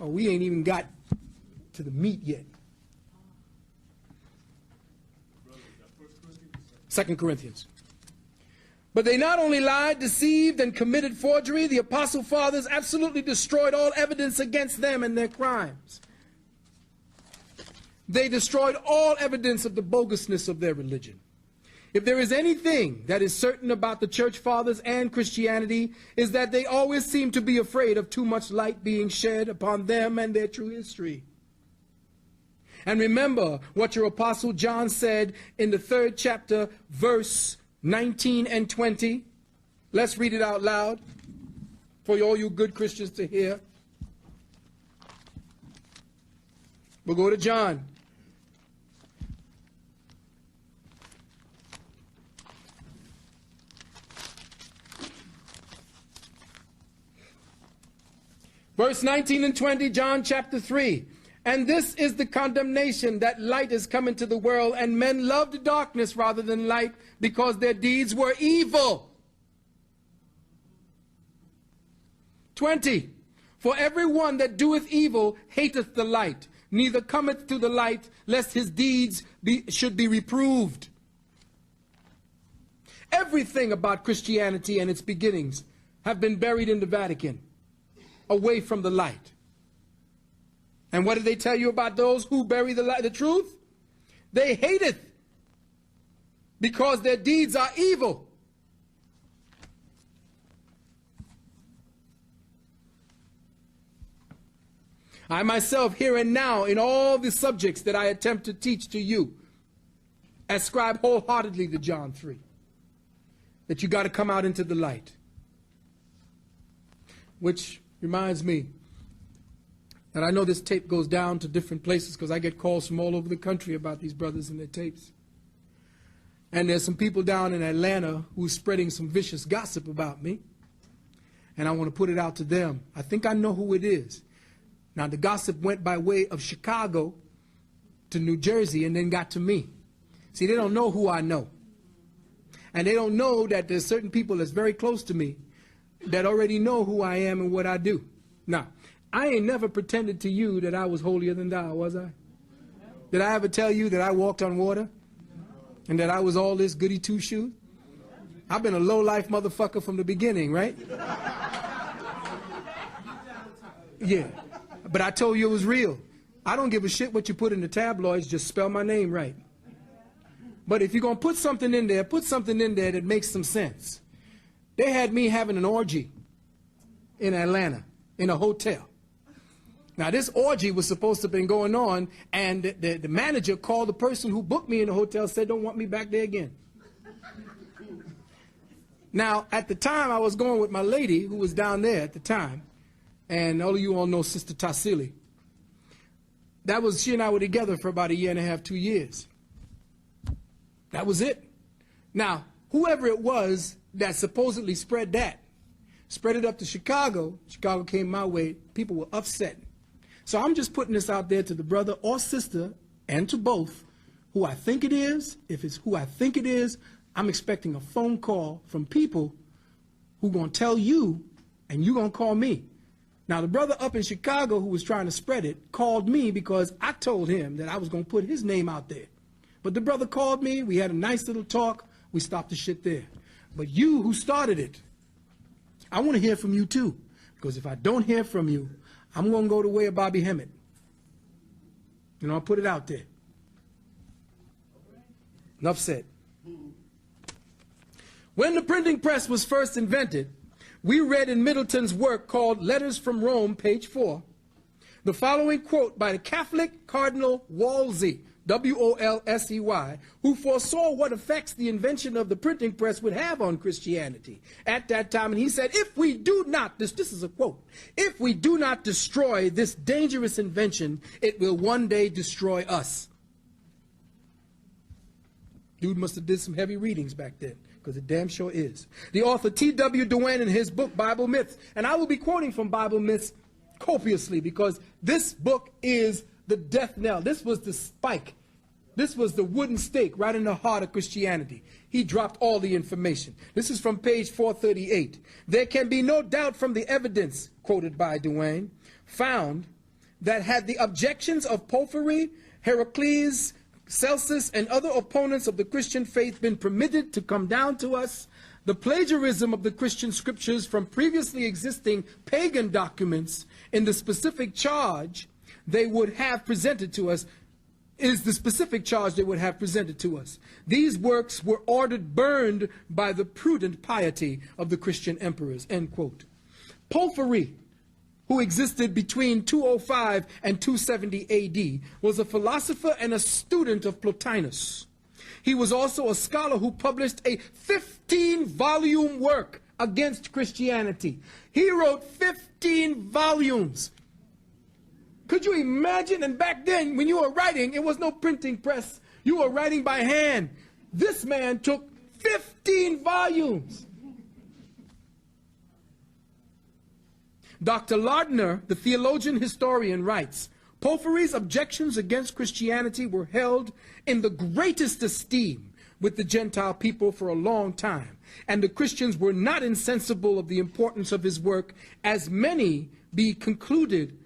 Oh, we ain't even got to the meat yet. 2 Corinthians. But they not only lied, deceived, and committed forgery, the Apostle Fathers absolutely destroyed all evidence against them and their crimes. They destroyed all evidence of the bogusness of their religion. If there is anything that is certain about the Church Fathers and Christianity, is that they always seem to be afraid of too much light being shed upon them and their true history. And remember what your Apostle John said in the 3rd chapter, verse 19 and 20. Let's read it out loud for all you good Christians to hear. We'll go to John. Verse 19 and 20, John chapter 3. And this is the condemnation, that light is come into the world, and men loved darkness rather than light, because their deeds were evil. 20. For every one that doeth evil hateth the light, neither cometh to the light, lest his deeds should be reproved. Everything about Christianity and its beginnings have been buried in the Vatican, away from the light. And what did they tell you about those who bury the truth? They hateth, because their deeds are evil. I myself, here and now, in all the subjects that I attempt to teach to you, ascribe wholeheartedly to John 3, that you got to come out into the light. Which reminds me that I know this tape goes down to different places, because I get calls from all over the country about these brothers and their tapes. And there's some people down in Atlanta who's spreading some vicious gossip about me. And I want to put it out to them. I think I know who it is. Now, the gossip went by way of Chicago to New Jersey and then got to me. See, they don't know who I know. And they don't know that there's certain people that's very close to me that already know who I am and what I do. Now, I ain't never pretended to you that I was holier than thou, was I? Did I ever tell you that I walked on water? And that I was all this goody two-shoes? I've been a low-life motherfucker from the beginning, right? Yeah. But I told you it was real. I don't give a shit what you put in the tabloids, just spell my name right. But if you're going to put something in there, put something in there that makes some sense. They had me having an orgy in Atlanta, in a hotel. Now, this orgy was supposed to have been going on, and the manager called the person who booked me in the hotel, said, don't want me back there again. Now, at the time, I was going with my lady, who was down there at the time, and all of you all know Sister Tassili. She and I were together for about 1.5 years, 2 years. That was it. Now, whoever it was that supposedly spread it up to Chicago. Chicago came my way. People were upset. So I'm just putting this out there to the brother or sister, and to both, who I think it is. If it's who I think it is, I'm expecting a phone call from people who are going to tell you, and you're going to call me. Now, the brother up in Chicago who was trying to spread it called me because I told him that I was going to put his name out there. But the brother called me. We had a nice little talk. We stopped the shit there. But you who started it, I want to hear from you too. Because if I don't hear from you, I'm going to go the way of Bobby Hemmett. You know, I'll put it out there. Enough said. When the printing press was first invented, we read in Middleton's work called Letters from Rome, page 4, the following quote by the Catholic Cardinal Wolsey, W-O-L-S-E-Y, who foresaw what effects the invention of the printing press would have on Christianity at that time. And he said, if we do not, this is a quote, if we do not destroy this dangerous invention, it will one day destroy us. Dude must have did some heavy readings back then, because it damn sure is. The author T.W. Duane in his book, Bible Myths, and I will be quoting from Bible Myths copiously because this book is the death knell. This was the spike. This was the wooden stake right in the heart of Christianity. He dropped all the information. This is from page 438. There can be no doubt from the evidence, quoted by Duane, found that had the objections of Porphyry, Heracles, Celsus, and other opponents of the Christian faith been permitted to come down to us, the plagiarism of the Christian scriptures from previously existing pagan documents in the specific charge they would have presented to us is the specific charge they would have presented to us. These works were ordered burned by the prudent piety of the Christian emperors, end quote. Porphyry, who existed between 205 and 270 AD, was a philosopher and a student of Plotinus. He was also a scholar who published a 15-volume work against Christianity. He wrote 15 volumes. Could you imagine? And back then, when you were writing, it was no printing press. You were writing by hand. This man took 15 volumes. Dr. Lardner, the theologian historian, writes, Porphyry's objections against Christianity were held in the greatest esteem with the Gentile people for a long time, and the Christians were not insensible of the importance of his work, as may be concluded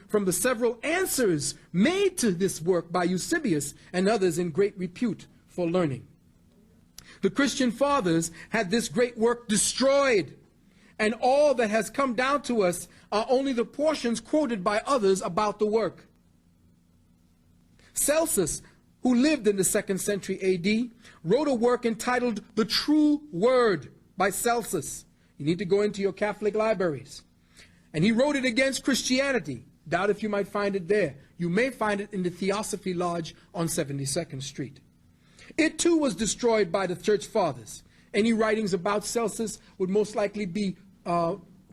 from the several answers made to this work by Eusebius and others in great repute for learning. The Christian fathers had this great work destroyed, and all that has come down to us are only the portions quoted by others about the work. Celsus, who lived in the 2nd century AD, wrote a work entitled The True Word by Celsus. You need to go into your Catholic libraries. And he wrote it against Christianity. Doubt if you might find it there. You may find it in the Theosophy Lodge on 72nd Street. It too was destroyed by the Church Fathers. Any writings about Celsus would most likely be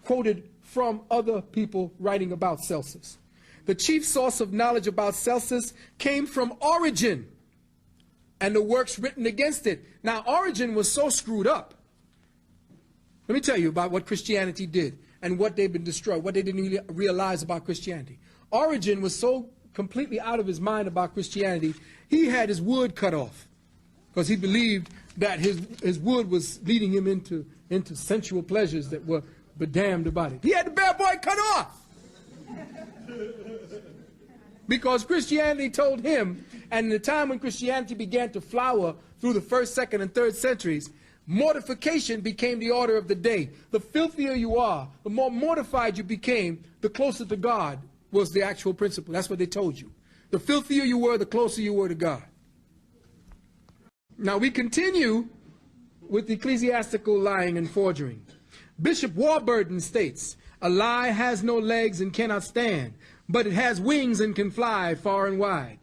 quoted from other people writing about Celsus. The chief source of knowledge about Celsus came from Origen and the works written against it. Now, Origen was so screwed up. Let me tell you about what Christianity did and what they've been destroyed, what they didn't realize about Christianity. Origen was so completely out of his mind about Christianity, he had his wood cut off because he believed that his wood was leading him into sensual pleasures that were bedamned about it. He had the bad boy cut off because Christianity told him, and in the time when Christianity began to flower through the 1st, 2nd, and 3rd centuries, mortification became the order of the day. The filthier you are, the more mortified you became, the closer to God was the actual principle. That's what they told you. The filthier you were, the closer you were to God. Now we continue with ecclesiastical lying and forgery. Bishop Warburton states, a lie has no legs and cannot stand, but it has wings and can fly far and wide.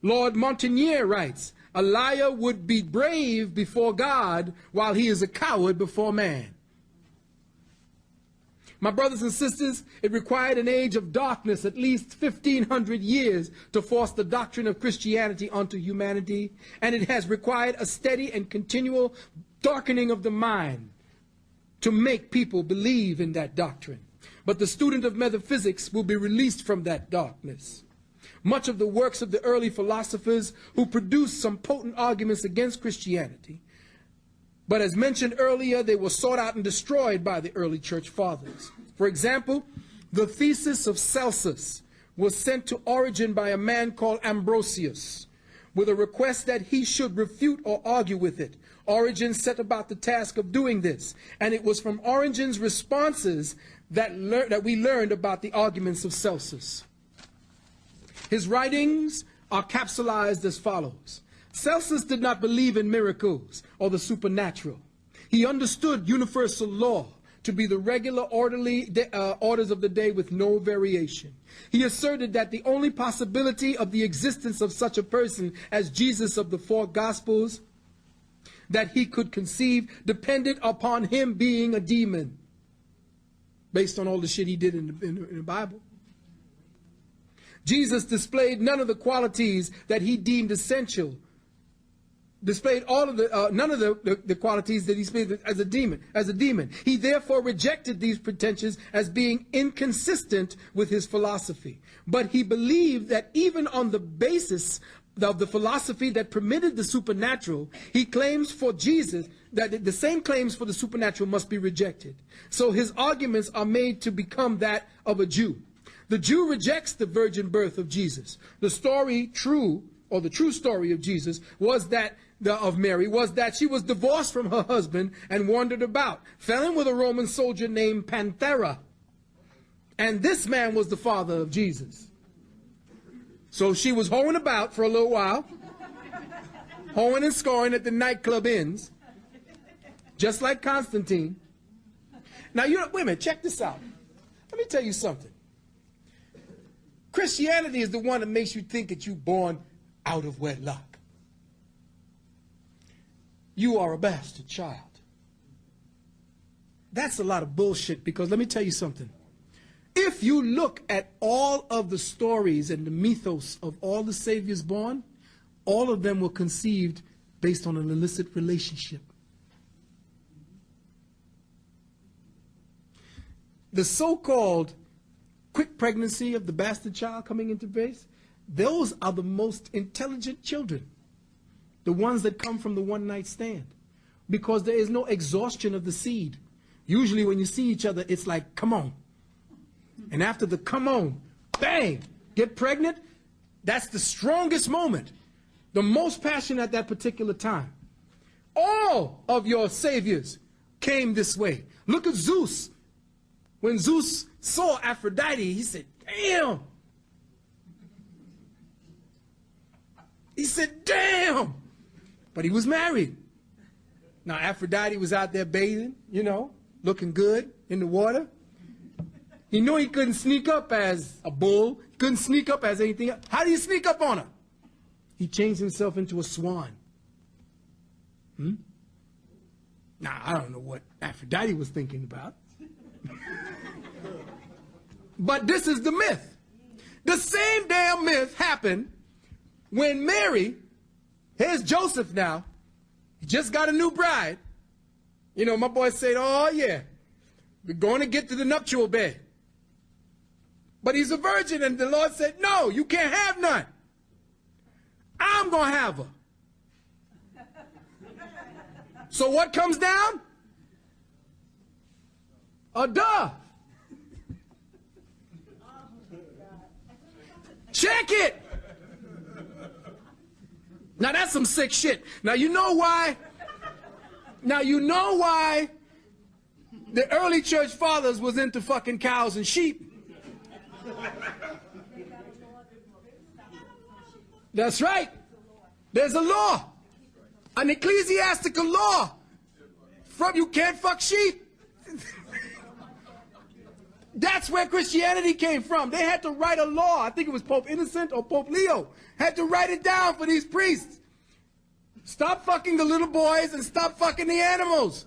Lord Montagnier writes, a liar would be brave before God while he is a coward before man. My brothers and sisters, it required an age of darkness, at least 1,500 years, to force the doctrine of Christianity onto humanity, and it has required a steady and continual darkening of the mind to make people believe in that doctrine. But the student of metaphysics will be released from that darkness. Much of the works of the early philosophers who produced some potent arguments against Christianity, but as mentioned earlier, they were sought out and destroyed by the early church fathers. For example, the thesis of Celsus was sent to Origen by a man called Ambrosius with a request that he should refute or argue with it. Origen set about the task of doing this, and it was from Origen's responses that we learned about the arguments of Celsus. His writings are capsulized as follows. Celsus did not believe in miracles or the supernatural. He understood universal law to be the regular orderly orders of the day with no variation. He asserted that the only possibility of the existence of such a person as Jesus of the 4 Gospels that he could conceive depended upon him being a demon, based on all the shit he did in the Bible. Jesus displayed none of the qualities that he deemed essential displayed all of the none of the qualities that he displayed as a demon. He therefore rejected these pretensions as being inconsistent with his philosophy. But he believed that even on the basis of the philosophy that permitted the supernatural, he claims for Jesus that the same claims for the supernatural must be rejected. So his arguments are made to become that of a Jew. The Jew rejects the virgin birth of Jesus. The true story of Jesus was that of Mary was that she was divorced from her husband and wandered about, fell in with a Roman soldier named Panthera. And this man was the father of Jesus. So she was hoeing about for a little while, hoeing and scoring at the nightclub inns, just like Constantine. Now, wait a minute, check this out. Let me tell you something. Christianity is the one that makes you think that you're born out of wedlock. You are a bastard child. That's a lot of bullshit, because let me tell you something. If you look at all of the stories and the mythos of all the saviors born, all of them were conceived based on an illicit relationship. The so-called quick pregnancy of the bastard child coming into base, those are the most intelligent children, the ones that come from the one-night stand, because there is no exhaustion of the seed. Usually when you see each other, it's like, come on. And after the come on, bang, get pregnant, that's the strongest moment, the most passion at that particular time. All of your saviors came this way. Look at Zeus. When Zeus saw Aphrodite, he said, damn. He said, damn. But he was married. Now, Aphrodite was out there bathing, looking good in the water. He knew he couldn't sneak up as a bull. He couldn't sneak up as anything else. How do you sneak up on her? He changed himself into a swan. Now, I don't know what Aphrodite was thinking about. But this is the myth. The same damn myth happened when Mary, here's Joseph now, he just got a new bride. My boy said, oh yeah, we're going to get to the nuptial bed. But he's a virgin, and the Lord said, no, you can't have none. I'm going to have her. So what comes down? A dove. Check it. Now that's some sick shit. Now you know why the early church fathers was into fucking cows and sheep. That's right. There's a law, an ecclesiastical law. From you can't fuck sheep. That's where Christianity came from. They had to write a law. I think it was Pope Innocent or Pope Leo. Had to write it down for these priests. Stop fucking the little boys and stop fucking the animals.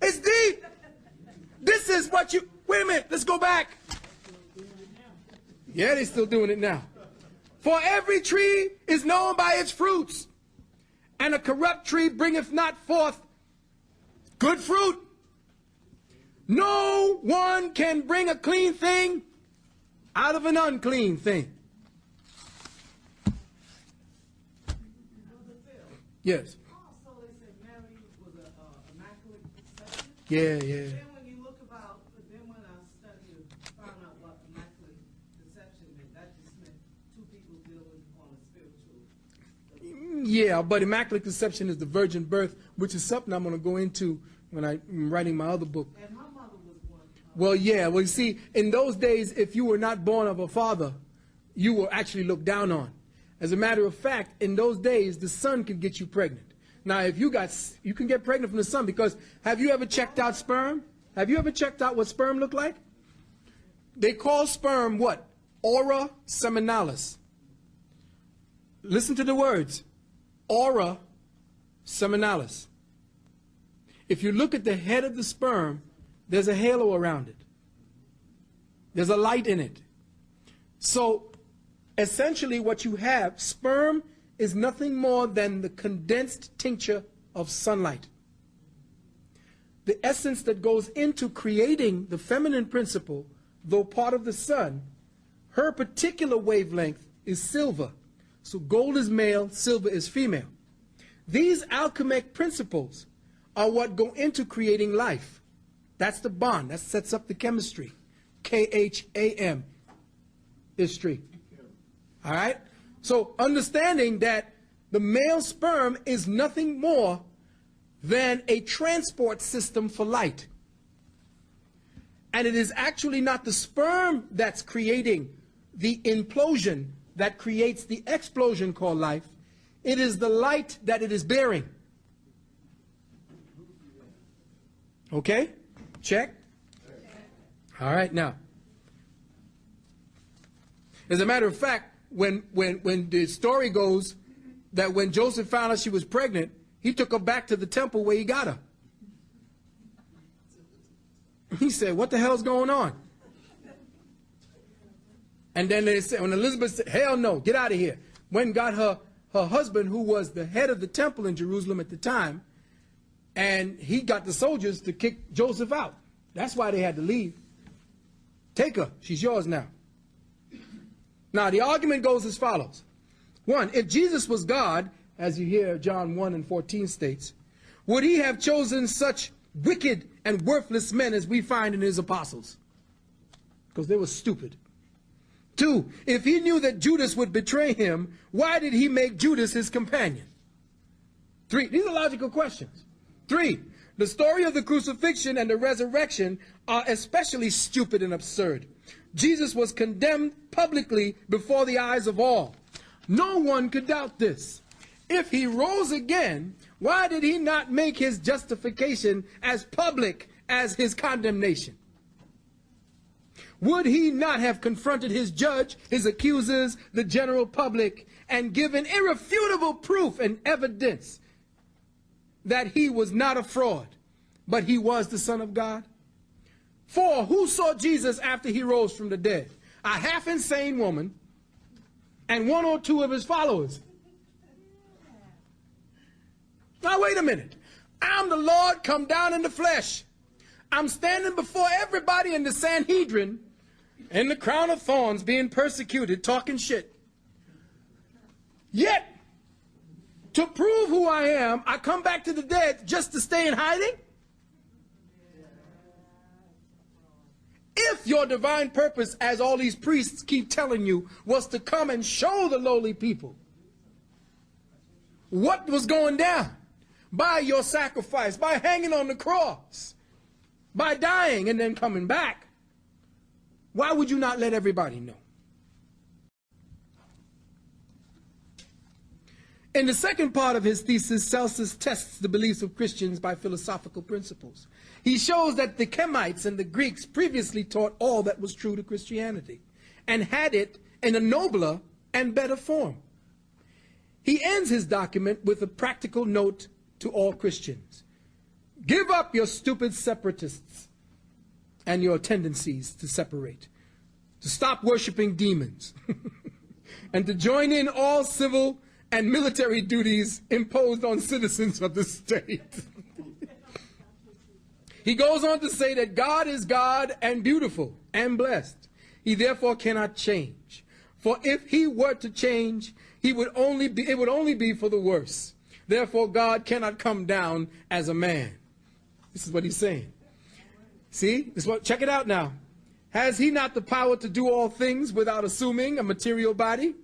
It's deep. This is what you... Wait a minute. Let's go back. Yeah, they're still doing it now. For every tree is known by its fruits, and a corrupt tree bringeth not forth good fruit. No one can bring a clean thing out of an unclean thing. Yes. Also, they said Mary was an immaculate conception. Yeah. Then when you look about, when I studied and found out what immaculate conception meant, that just meant two people dealing on a spiritual. Yeah, but immaculate conception is the virgin birth, which is something I'm going to go into when I'm writing my other book. And my mother was one. Well, yeah. Well, you see, in those days, if you were not born of a father, you were actually looked down on. As a matter of fact, in those days, the sun could get you pregnant. Now, if you can get pregnant from the sun, because have you ever checked out sperm? Have you ever checked out what sperm look like? They call sperm what? Ora seminalis. Listen to the words. Ora seminalis. If you look at the head of the sperm, there's a halo around it. There's a light in it. So essentially what you have, sperm is nothing more than the condensed tincture of sunlight. The essence that goes into creating the feminine principle, though part of the sun, her particular wavelength is silver. So gold is male, silver is female. These alchemic principles are what go into creating life. That's the bond. That sets up the chemistry. K-H-A-M. History. All right? So understanding that the male sperm is nothing more than a transport system for light. And it is actually not the sperm that's creating the implosion that creates the explosion called life. It is the light that it is bearing. Okay? Check? All right, now. As a matter of fact, when the story goes that when Joseph found out she was pregnant, he took her back to the temple where he got her. He said, what the hell's going on? And then they said, when Elizabeth said, hell no, get out of here. Went and got her husband, who was the head of the temple in Jerusalem at the time, and he got the soldiers to kick Joseph out. That's why they had to leave. Take her. She's yours now. Now, the argument goes as follows. One, if Jesus was God, as you hear John 1:14 states, would he have chosen such wicked and worthless men as we find in his apostles? Because they were stupid. Two, if he knew that Judas would betray him, why did he make Judas his companion? Three, these are logical questions. Three, the story of the crucifixion and the resurrection are especially stupid and absurd. Jesus was condemned publicly before the eyes of all. No one could doubt this. If he rose again, why did he not make his justification as public as his condemnation? Would he not have confronted his judge, his accusers, the general public, and given irrefutable proof and evidence that he was not a fraud, but he was the Son of God? 4, who saw Jesus after he rose from the dead? A half-insane woman and 1 or 2 of his followers. Now, wait a minute. I'm the Lord come down in the flesh. I'm standing before everybody in the Sanhedrin in the crown of thorns being persecuted, talking shit. Yet, to prove who I am, I come back to the dead just to stay in hiding? If your divine purpose, as all these priests keep telling you, was to come and show the lowly people what was going down by your sacrifice, by hanging on the cross, by dying and then coming back, why would you not let everybody know? In the second part of his thesis, Celsus tests the beliefs of Christians by philosophical principles. He shows that the Chemites and the Greeks previously taught all that was true to Christianity and had it in a nobler and better form. He ends his document with a practical note to all Christians. Give up your stupid separatists and your tendencies to separate, to stop worshiping demons, and to join in all civil and military duties imposed on citizens of the state. He goes on to say that God is God and beautiful and blessed. He therefore cannot change. For if he were to change, it would only be for the worse. Therefore, God cannot come down as a man. This is what he's saying. See? Check it out now. Has he not the power to do all things without assuming a material body?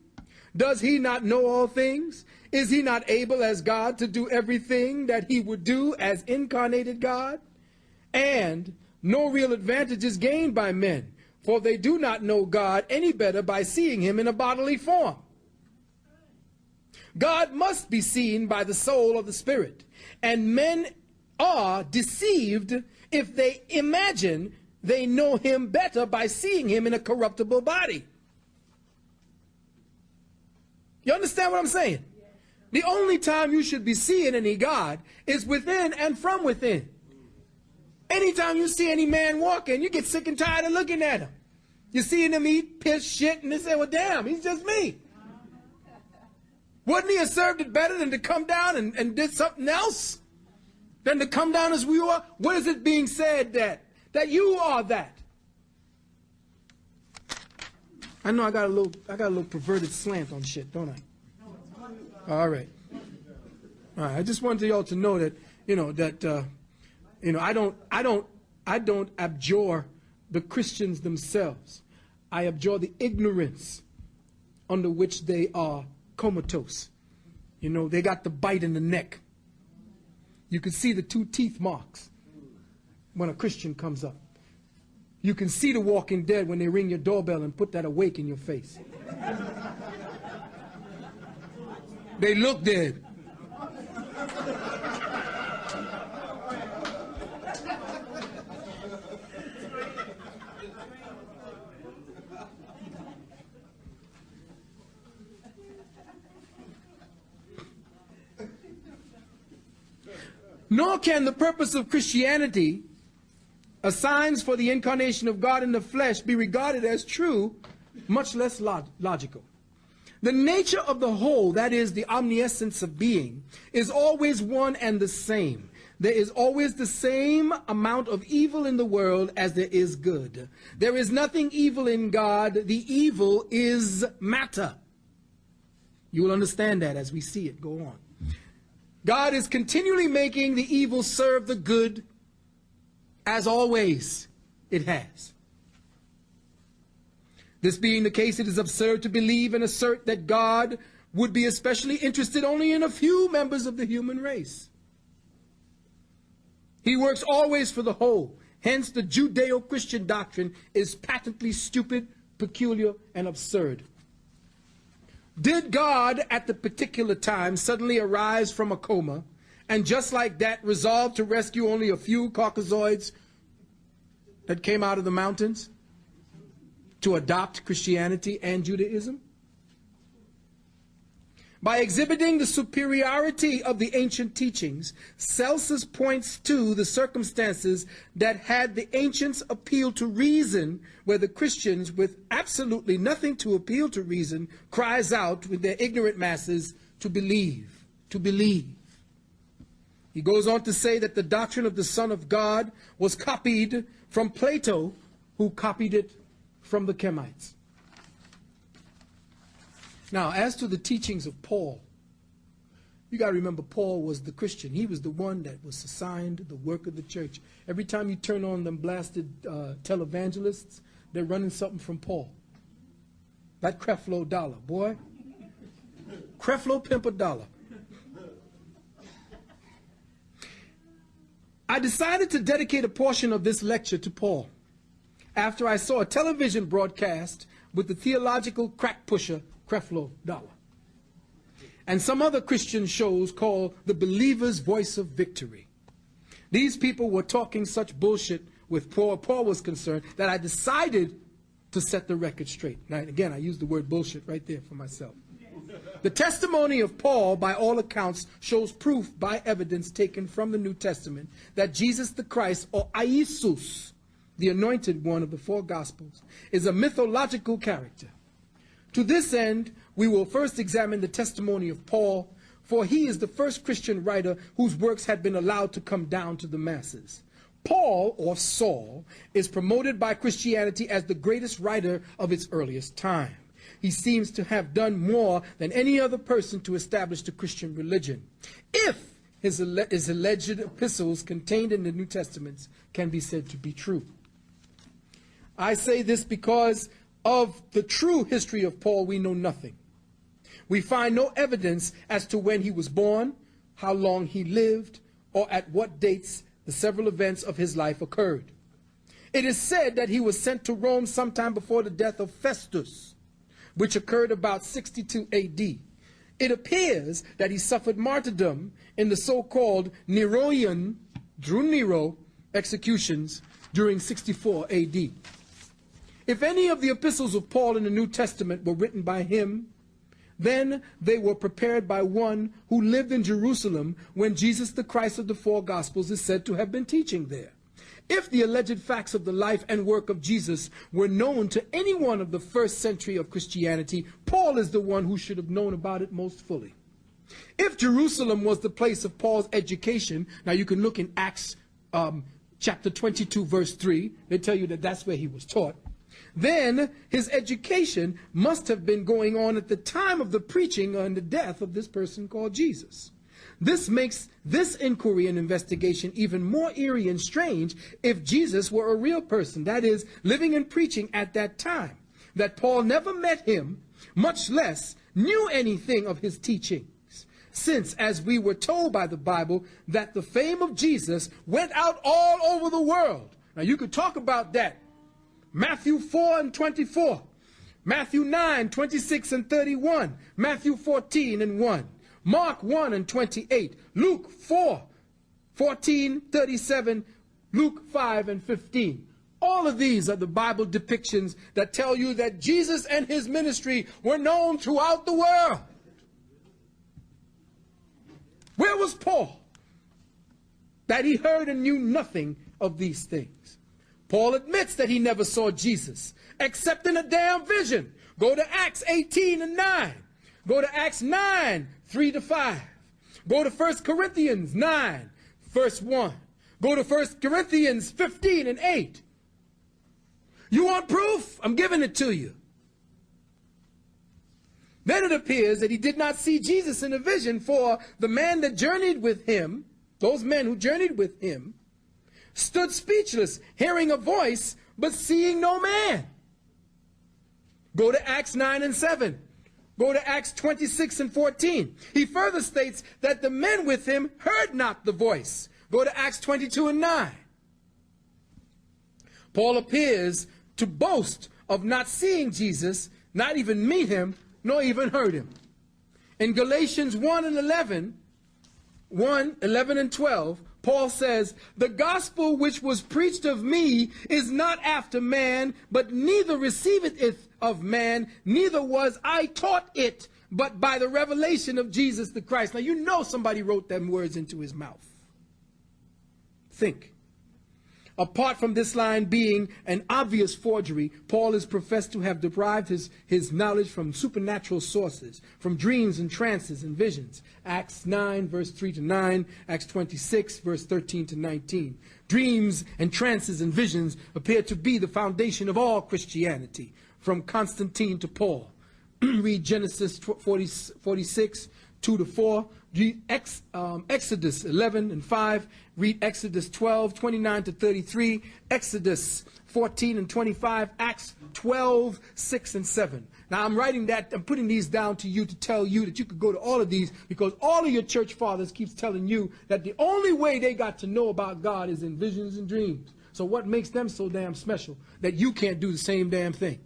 Does he not know all things? Is he not able as God to do everything that he would do as incarnated God? And no real advantage is gained by men, for they do not know God any better by seeing him in a bodily form. God must be seen by the soul of the spirit, and men are deceived if they imagine they know him better by seeing him in a corruptible body. You understand what I'm saying? The only time you should be seeing any God is within and from within. Anytime you see any man walking, you get sick and tired of looking at him. You're seeing him eat, piss, shit, and they say, well, damn, he's just me. Wouldn't he have served it better than to come down and did something else? Than to come down as we are? What is it being said that? That you are that? I know I got a little perverted slant on shit, don't I? All right. All right. I just wanted y'all to know that, I don't abjure the Christians themselves. I abjure the ignorance under which they are comatose. They got the bite in the neck. You can see the 2 teeth marks when a Christian comes up. You can see the walking dead when they ring your doorbell and put that awake in your face. They look dead. Nor can the purpose of Christianity, assigns for the incarnation of God in the flesh, be regarded as true, much less logical. The nature of the whole, that is, the omniscience of being, is always one and the same. There is always the same amount of evil in the world as there is good. There is nothing evil in God. The evil is matter. You will understand that as we see it go on. God is continually making the evil serve the good, as always it has. This being the case, it is absurd to believe and assert that God would be especially interested only in a few members of the human race. He works always for the whole. Hence, the Judeo-Christian doctrine is patently stupid, peculiar, and absurd. Did God at the particular time suddenly arise from a coma and just like that resolve to rescue only a few Caucasoids that came out of the mountains to adopt Christianity and Judaism? By exhibiting the superiority of the ancient teachings, Celsus points to the circumstances that had the ancients appeal to reason, where the Christians, with absolutely nothing to appeal to reason, cries out with their ignorant masses to believe, to believe. He goes on to say that the doctrine of the Son of God was copied from Plato, who copied it from the Chemites. Now, as to the teachings of Paul, you got to remember Paul was the Christian. He was the one that was assigned the work of the church. Every time you turn on them blasted televangelists, they're running something from Paul. That Creflo dollar, boy. Creflo pimp a dollar. I decided to dedicate a portion of this lecture to Paul after I saw a television broadcast with the theological crack pusher Creflo Dollar and some other Christian shows called The Believer's Voice of Victory. These people were talking such bullshit with Paul was concerned that I decided to set the record straight. Now, again, I used the word bullshit right there for myself. The testimony of Paul, by all accounts, shows proof by evidence taken from the New Testament that Jesus the Christ, or Iesus, the anointed one of the 4 Gospels, is a mythological character. To this end, we will first examine the testimony of Paul, for he is the first Christian writer whose works had been allowed to come down to the masses. Paul, or Saul, is promoted by Christianity as the greatest writer of its earliest time. He seems to have done more than any other person to establish the Christian religion, if his alleged epistles contained in the New Testaments can be said to be true. I say this because of the true history of Paul we know nothing. We find no evidence as to when he was born, how long he lived, or at what dates the several events of his life occurred. It is said that he was sent to Rome sometime before the death of Festus, which occurred about 62 AD. It appears that he suffered martyrdom in the so-called Neroian, Drew Nero, executions during 64 AD. If any of the epistles of Paul in the New Testament were written by him, then they were prepared by one who lived in Jerusalem when Jesus the Christ of the 4 Gospels is said to have been teaching there. If the alleged facts of the life and work of Jesus were known to anyone of the first century of Christianity, Paul is the one who should have known about it most fully. If Jerusalem was the place of Paul's education, now you can look in Acts chapter 22, verse 3. They tell you that that's where he was taught. Then his education must have been going on at the time of the preaching and the death of this person called Jesus. This makes this inquiry and investigation even more eerie and strange if Jesus were a real person, that is, living and preaching at that time, that Paul never met him, much less knew anything of his teachings, since, as we were told by the Bible, that the fame of Jesus went out all over the world. Now you could talk about that. Matthew 4 and 24, Matthew 9, 26 and 31, Matthew 14 and 1, Mark 1 and 28, Luke 4, 14, 37, Luke 5 and 15. All of these are the Bible depictions that tell you that Jesus and his ministry were known throughout the world. Where was Paul? That he heard and knew nothing of these things. Paul admits that he never saw Jesus, except in a damn vision. Go to Acts 18 and 9. Go to Acts 9, 3 to 5. Go to 1 Corinthians 9, verse 1. Go to 1 Corinthians 15 and 8. You want proof? I'm giving it to you. Then it appears that he did not see Jesus in a vision, for the man that journeyed with him, those men who journeyed with him, stood speechless, hearing a voice, but seeing no man. Go to Acts 9 and 7. Go to Acts 26 and 14. He further states that the men with him heard not the voice. Go to Acts 22 and 9. Paul appears to boast of not seeing Jesus, not even meet him, nor even heard him. In Galatians 1 and 11, 11 and 12, Paul says, the gospel which was preached of me is not after man, but neither receiveth it of man, neither was I taught it, but by the revelation of Jesus the Christ. Now you know somebody wrote them words into his mouth. Think. Apart from this line being an obvious forgery, Paul is professed to have derived his knowledge from supernatural sources, from dreams and trances and visions. Acts 9, verse 3 to 9, Acts 26, verse 13 to 19. Dreams and trances and visions appear to be the foundation of all Christianity, from Constantine to Paul. Read Genesis 46, 2 to 4. Read Exodus 11 and 5. Read Exodus 12, 29 to 33. Exodus 14 and 25. Acts 12, 6 and 7. Now I'm writing that, I'm putting these down to you to tell you that you could go to all of these, because all of your church fathers keeps telling you that the only way they got to know about God is in visions and dreams. So what makes them so damn special that you can't do the same damn thing?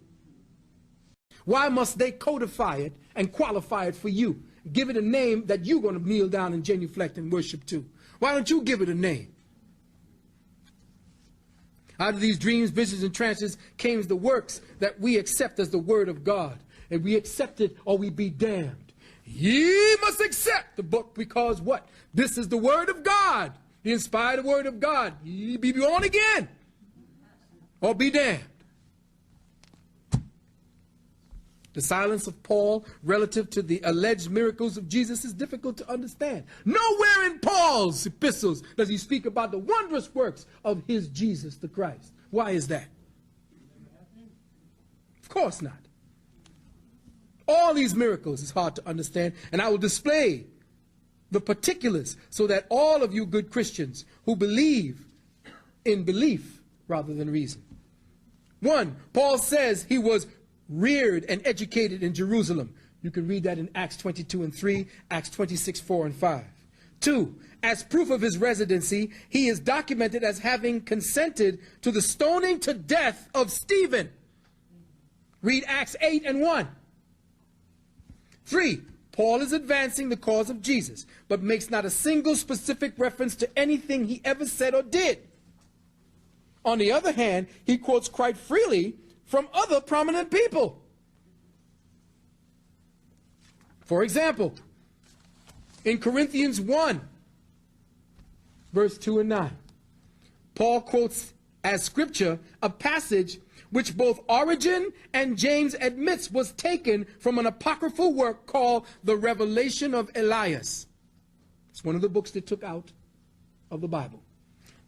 Why must they codify it and qualify it for you? Give it a name that you're going to kneel down and genuflect and worship to. Why don't you give it a name? Out of these dreams, visions, and trances came the works that we accept as the word of God. And we accept it or we be damned. Ye must accept the book, because what? This is the word of God, the inspired word of God. Ye be born again or be damned. The silence of Paul relative to the alleged miracles of Jesus is difficult to understand. Nowhere in Paul's epistles does he speak about the wondrous works of his Jesus the Christ. Why is that? Of course not. All these miracles is hard to understand, and I will display the particulars so that all of you good Christians who believe in belief rather than reason. 1, Paul says he was reared and educated in Jerusalem. You can read that in Acts 22 and 3, Acts 26, 4 and 5. 2, as proof of his residency, he is documented as having consented to the stoning to death of Stephen. Read Acts 8 and 1. 3, Paul is advancing the cause of Jesus, but makes not a single specific reference to anything he ever said or did. On the other hand, he quotes quite freely from other prominent people. For example, in Corinthians 1, verse 2 and 9, Paul quotes as scripture a passage which both Origen and James admits was taken from an apocryphal work called The Revelation of Elias. It's one of the books they took out of the Bible.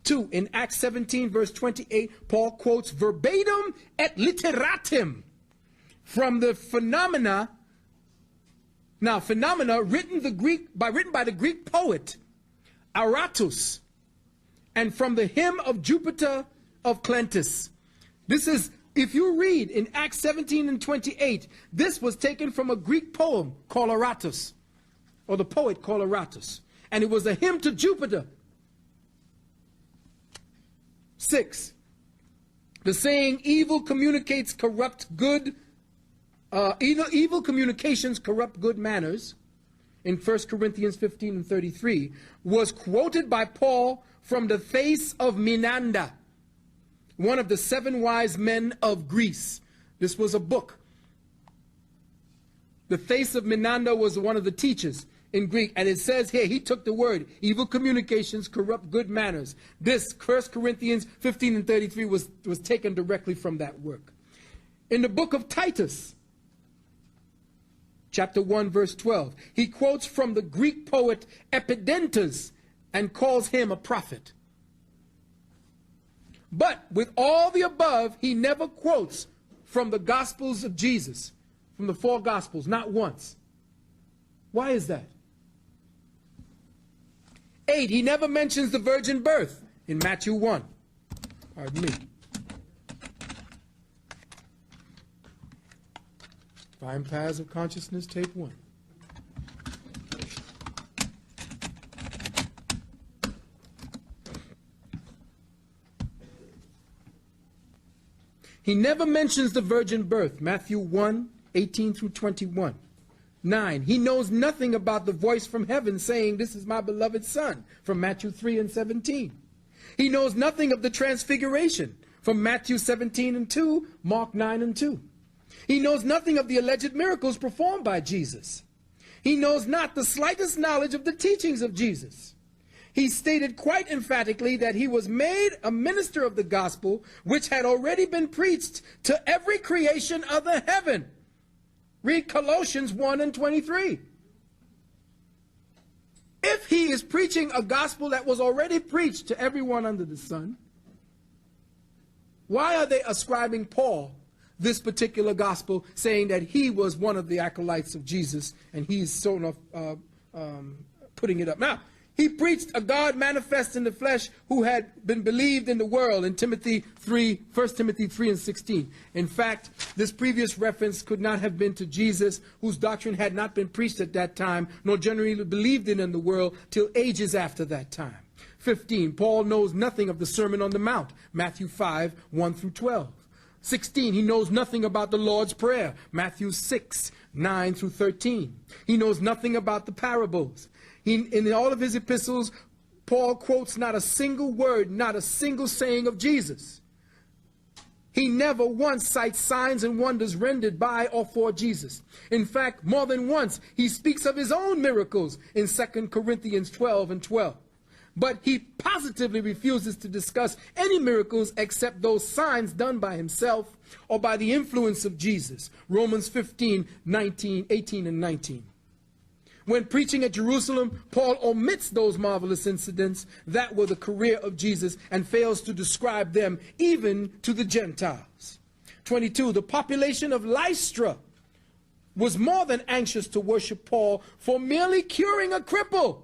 2, in Acts 17, verse 28, Paul quotes verbatim et literatim from the phenomena. Now, phenomena written by the Greek poet Aratus, and from the hymn of Jupiter of Clentus. This is, if you read in Acts 17 and 28, this was taken from a Greek poem called Aratus, or the poet called Aratus, and it was a hymn to Jupiter. 6, the saying, evil communicates corrupt good, evil communications corrupt good manners, in 1 Corinthians 15 and 33, was quoted by Paul from the Face of Menander, one of the 7 wise men of Greece. This was a book. The Face of Menander was one of the teachers in Greek, and it says here, he took the word, evil communications corrupt good manners. This, 1 Corinthians 15 and 33, was taken directly from that work. In the book of Titus, chapter 1, verse 12, he quotes from the Greek poet Epidentes and calls him a prophet. But with all the above, he never quotes from the Gospels of Jesus, from the 4 Gospels, not once. Why is that? 8, he never mentions the virgin birth in Matthew 1. Pardon me. Five Paths of Consciousness, tape 1. He never mentions the virgin birth, Matthew 1, 18 through 21. 9, he knows nothing about the voice from heaven saying, this is my beloved son, from Matthew 3 and 17. He knows nothing of the transfiguration, from Matthew 17 and 2, Mark 9 and 2. He knows nothing of the alleged miracles performed by Jesus. He knows not the slightest knowledge of the teachings of Jesus. He stated quite emphatically that he was made a minister of the gospel, which had already been preached to every creation under heaven. Read Colossians 1 and 23. If he is preaching a gospel that was already preached to everyone under the sun, why are they ascribing Paul this particular gospel, saying that he was one of the acolytes of Jesus, and he's sort of putting it up? Now, he preached a God manifest in the flesh who had been believed in the world in Timothy 3, 1 Timothy 3 and 16. In fact, this previous reference could not have been to Jesus, whose doctrine had not been preached at that time, nor generally believed in the world till ages after that time. 15, Paul knows nothing of the Sermon on the Mount, Matthew 5, 1 through 12. 16, he knows nothing about the Lord's Prayer, Matthew 6, 9 through 13. He knows nothing about the parables. In all of his epistles, Paul quotes not a single word, not a single saying of Jesus. He never once cites signs and wonders rendered by or for Jesus. In fact, more than once, he speaks of his own miracles in 2 Corinthians 12 and 12. But he positively refuses to discuss any miracles except those signs done by himself or by the influence of Jesus. Romans 15, 19, 18 and 19. When preaching at Jerusalem, Paul omits those marvelous incidents that were the career of Jesus and fails to describe them even to the Gentiles. 22, the population of Lystra was more than anxious to worship Paul for merely curing a cripple.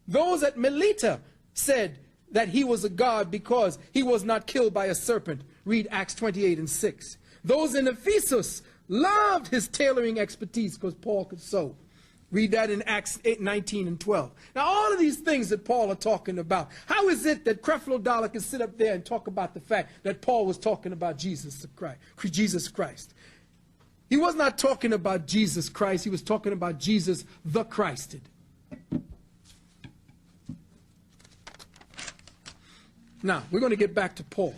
Those at Melita said that he was a god because he was not killed by a serpent. Read Acts 28 and 6. Those in Ephesus loved his tailoring expertise because Paul could sew. Read that in Acts 8, 19 and 12. Now, all of these things that Paul are talking about, how is it that Creflo Dollar can sit up there and talk about the fact that Paul was talking about Jesus Christ? He was not talking about Jesus Christ. He was talking about Jesus the Christed. Now, we're going to get back to Paul.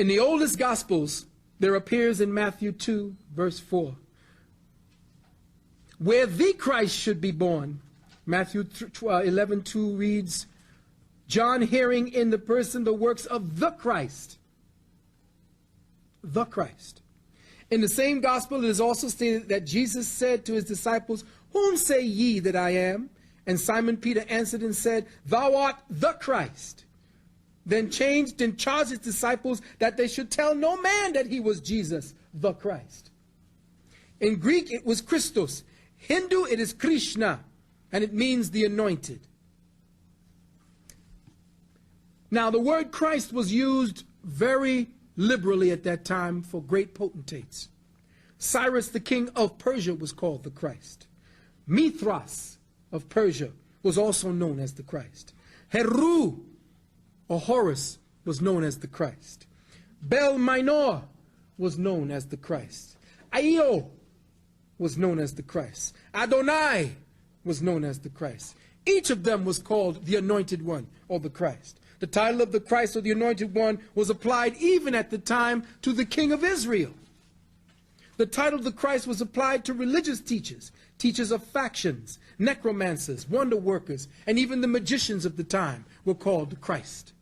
In the oldest Gospels, there appears in Matthew 2, verse 4, where the Christ should be born. Matthew 11:2 reads, John hearing in the person the works of the Christ. The Christ. In the same gospel, it is also stated that Jesus said to his disciples, whom say ye that I am? And Simon Peter answered and said, thou art the Christ. Then changed and charged his disciples that they should tell no man that he was Jesus, the Christ. In Greek, it was Christos. Hindu, it is Krishna, and it means the anointed. Now, the word Christ was used very liberally at that time for great potentates. Cyrus, the king of Persia, was called the Christ. Mithras of Persia was also known as the Christ. Heru, or Horus, was known as the Christ. Bel Minor was known as the Christ. Io was known as the Christ. Adonai was known as the Christ. Each of them was called the Anointed One, or the Christ. The title of the Christ, or the Anointed One, was applied even at the time to the King of Israel. The title of the Christ was applied to religious teachers, teachers of factions, necromancers, wonder workers, and even the magicians of the time were called the Christ.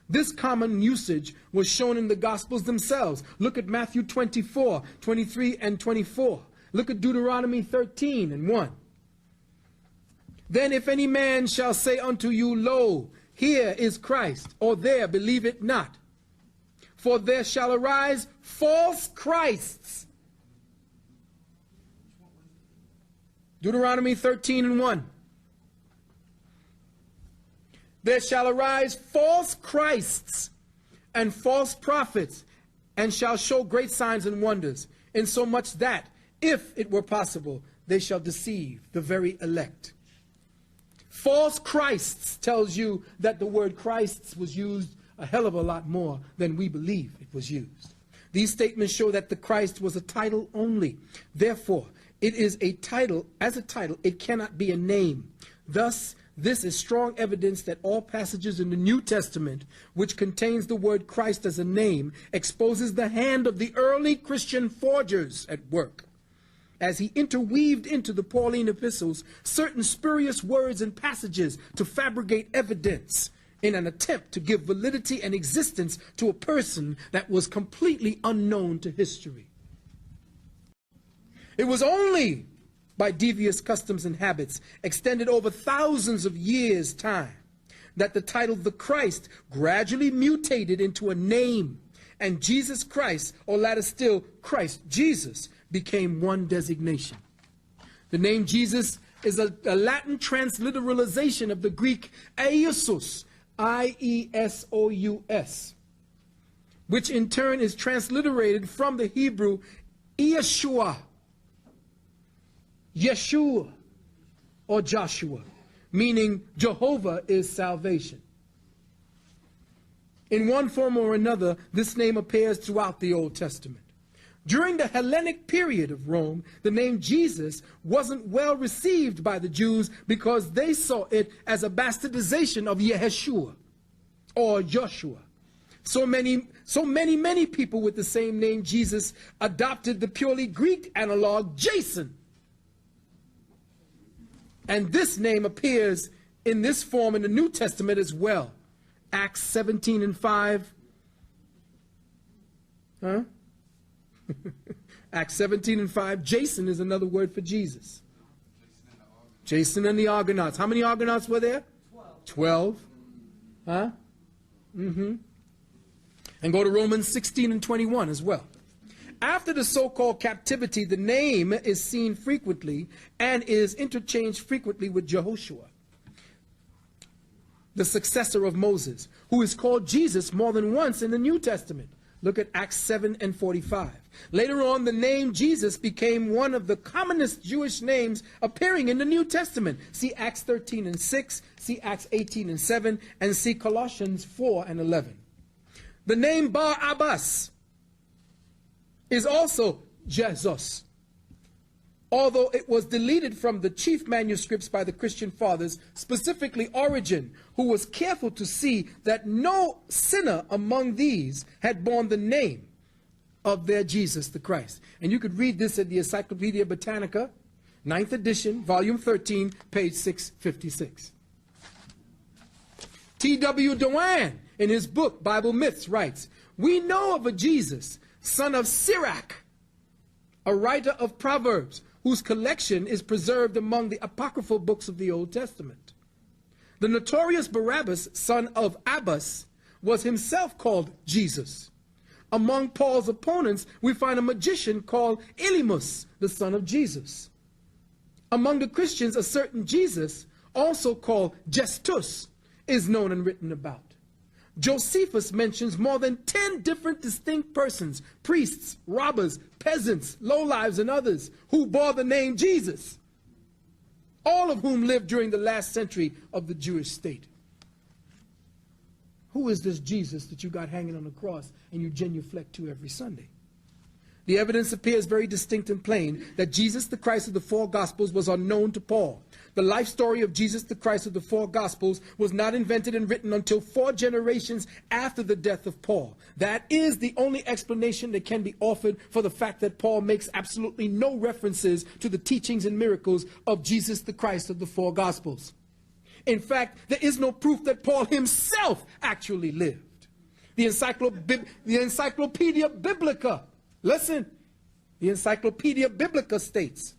This common usage was shown in the Gospels themselves. Look at Matthew 24, 23, and 24. Look at Deuteronomy 13 and 1. Then if any man shall say unto you, lo, here is Christ, or there, believe it not. For there shall arise false Christs. Deuteronomy 13 and 1. There shall arise false Christs and false prophets, and shall show great signs and wonders, insomuch that, if it were possible, they shall deceive the very elect. False Christs tells you that the word Christs was used a hell of a lot more than we believe it was used. These statements show that the Christ was a title only. Therefore, it is a title. As a title, it cannot be a name. Thus, this is strong evidence that all passages in the New Testament, which contains the word Christ as a name, exposes the hand of the early Christian forgers at work, as he interweaved into the Pauline epistles certain spurious words and passages to fabricate evidence in an attempt to give validity and existence to a person that was completely unknown to history. It was only by devious customs and habits extended over thousands of years' time that the title the Christ gradually mutated into a name, and Jesus Christ, or later still Christ Jesus, became one designation. The name Jesus is a Latin transliteralization of the Greek Iesous, I-E-S-O-U-S, which in turn is transliterated from the Hebrew Yeshua, Yeshua, or Joshua, meaning Jehovah is salvation. In one form or another, this name appears throughout the Old Testament. During the Hellenic period of Rome, the name Jesus wasn't well received by the Jews because they saw it as a bastardization of Yeshua or Joshua. So many people with the same name Jesus adopted the purely Greek analog Jason. And this name appears in this form in the New Testament as well. Acts 17 and 5. Huh? Acts 17 and 5. Jason is another word for Jesus. Jason and the Argonauts. How many Argonauts were there? 12. Huh? And go to Romans 16 and 21 as well. After the so-called captivity, the name is seen frequently and is interchanged frequently with Jehoshua, the successor of Moses, who is called Jesus more than once in the New Testament. Look at Acts 7 and 45. Later on, the name Jesus became one of the commonest Jewish names appearing in the New Testament. See Acts 13 and 6, see Acts 18 and 7, and see Colossians 4 and 11. The name Bar Abbas is also Jesus. although it was deleted from the chief manuscripts by the Christian fathers, specifically Origen, who was careful to see that no sinner among these had borne the name of their Jesus the Christ. And you could read this at the Encyclopedia Britannica, 9th edition, volume 13, page 656. T.W. Dewan, in his book, Bible Myths, writes, "We know of a Jesus, son of Sirach, a writer of Proverbs, whose collection is preserved among the apocryphal books of the Old Testament. The notorious Barabbas, son of Abbas, was himself called Jesus. Among Paul's opponents, we find a magician called Elymas, the son of Jesus. Among the Christians, a certain Jesus, also called Justus, is known and written about. Josephus mentions more than 10 different distinct persons, priests, robbers, peasants, lowlives, and others, who bore the name Jesus, all of whom lived during the last century of the Jewish state." Who is this Jesus that you got hanging on the cross and you genuflect to every Sunday? The evidence appears very distinct and plain that Jesus the Christ of the four Gospels was unknown to Paul. The life story of Jesus the Christ of the four Gospels was not invented and written until 4 generations after the death of Paul. That is the only explanation that can be offered for the fact that Paul makes absolutely no references to the teachings and miracles of Jesus the Christ of the four Gospels. In fact, there is no proof that Paul himself actually lived. The Encyclopedia Biblica, listen, the Encyclopedia Biblica states,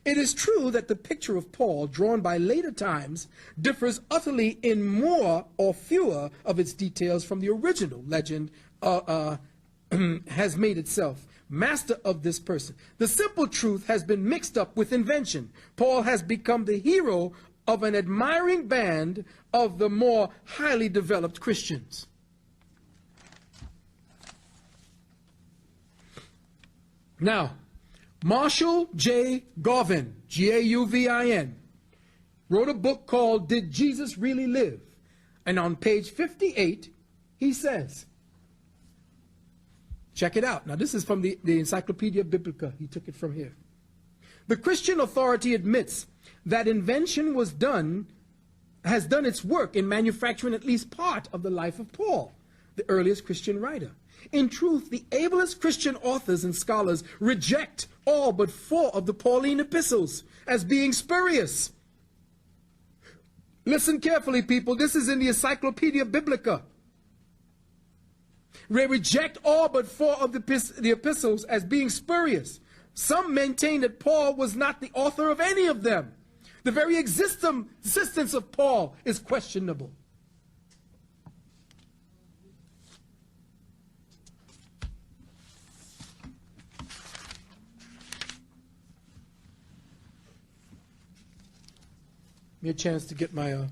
"It is true that the picture of Paul drawn by later times differs utterly in more or fewer of its details from the original legend has made itself master of this person. The simple truth has been mixed up with invention. Paul has become the hero of an admiring band of the more highly developed Christians." Now, Marshall J. Gauvin, Gauvin, wrote a book called "Did Jesus Really Live?" And on page 58, he says, check it out. Now, this is from the Encyclopedia Biblica. He took it from here. "The Christian authority admits that invention has done its work in manufacturing at least part of the life of Paul, the earliest Christian writer. In truth, the ablest Christian authors and scholars reject all but 4 of the Pauline epistles as being spurious." Listen carefully, people. This is in the Encyclopedia Biblica. They reject all but 4 of the epistles as being spurious. Some maintain that Paul was not the author of any of them. The very existence of Paul is questionable. Give me a chance to get my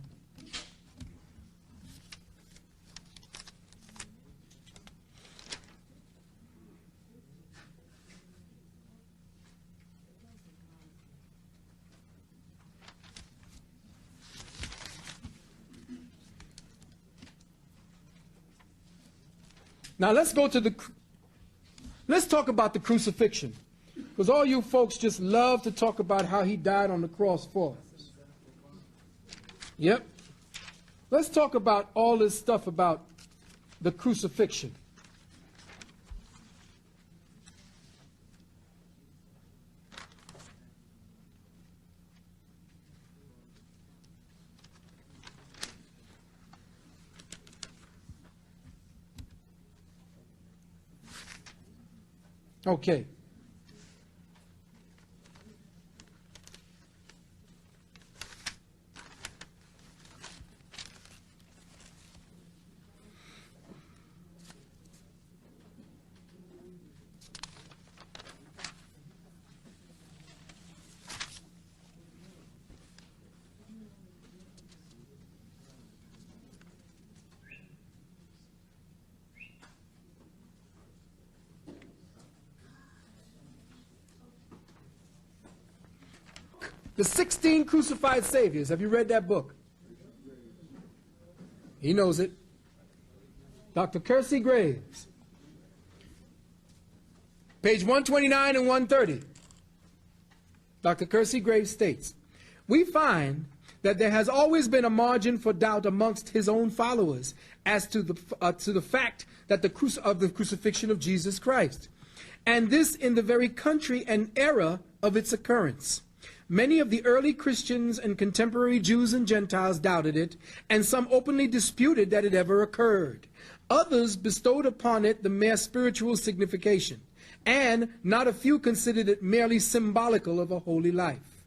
Now let's talk about the crucifixion, because all you folks just love to talk about how he died on the cross for us. Yep. Let's talk about all this stuff about the crucifixion. Okay. The 16 Crucified Saviors. Have you read that book? He knows it. Dr. Kersey Graves. Page 129 and 130. Dr. Kersey Graves states, we find that there has always been a margin for doubt amongst his own followers as to the fact that the crucifixion of Jesus Christ, and this in the very country and era of its occurrence. Many of the early Christians and contemporary Jews and Gentiles doubted it, and some openly disputed that it ever occurred. Others bestowed upon it the mere spiritual signification, and not a few considered it merely symbolical of a holy life.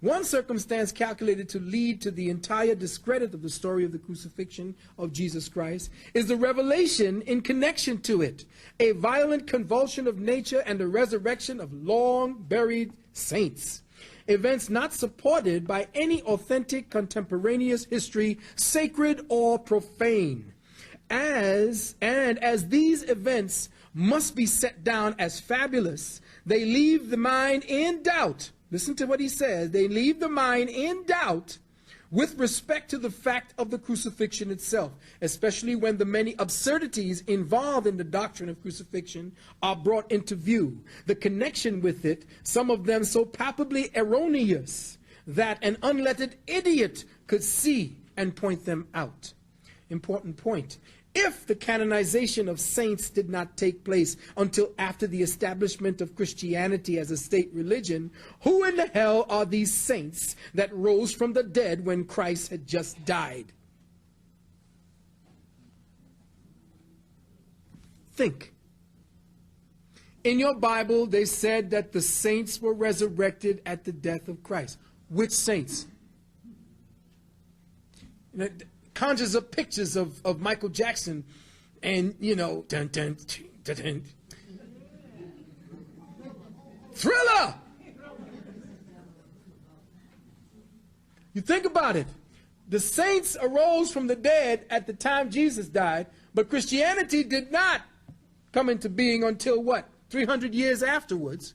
One circumstance calculated to lead to the entire discredit of the story of the crucifixion of Jesus Christ is the revelation in connection to it, a violent convulsion of nature and the resurrection of long-buried saints. Events not supported by any authentic contemporaneous history, sacred or profane. As these events must be set down as fabulous, they leave the mind in doubt. Listen to what he says. They leave the mind in doubt with respect to the fact of the crucifixion itself, especially when the many absurdities involved in the doctrine of crucifixion are brought into view. The connection with it, some of them so palpably erroneous that an unlettered idiot could see and point them out. Important point. If the canonization of saints did not take place until after the establishment of Christianity as a state religion, who in the hell are these saints that rose from the dead when Christ had just died? Think. In your Bible, they said that the saints were resurrected at the death of Christ. Which saints? Conjures up pictures of Michael Jackson and, you know, dun, dun, dun, dun. Thriller! You think about it. The saints arose from the dead at the time Jesus died, but Christianity did not come into being until what? 300 years afterwards.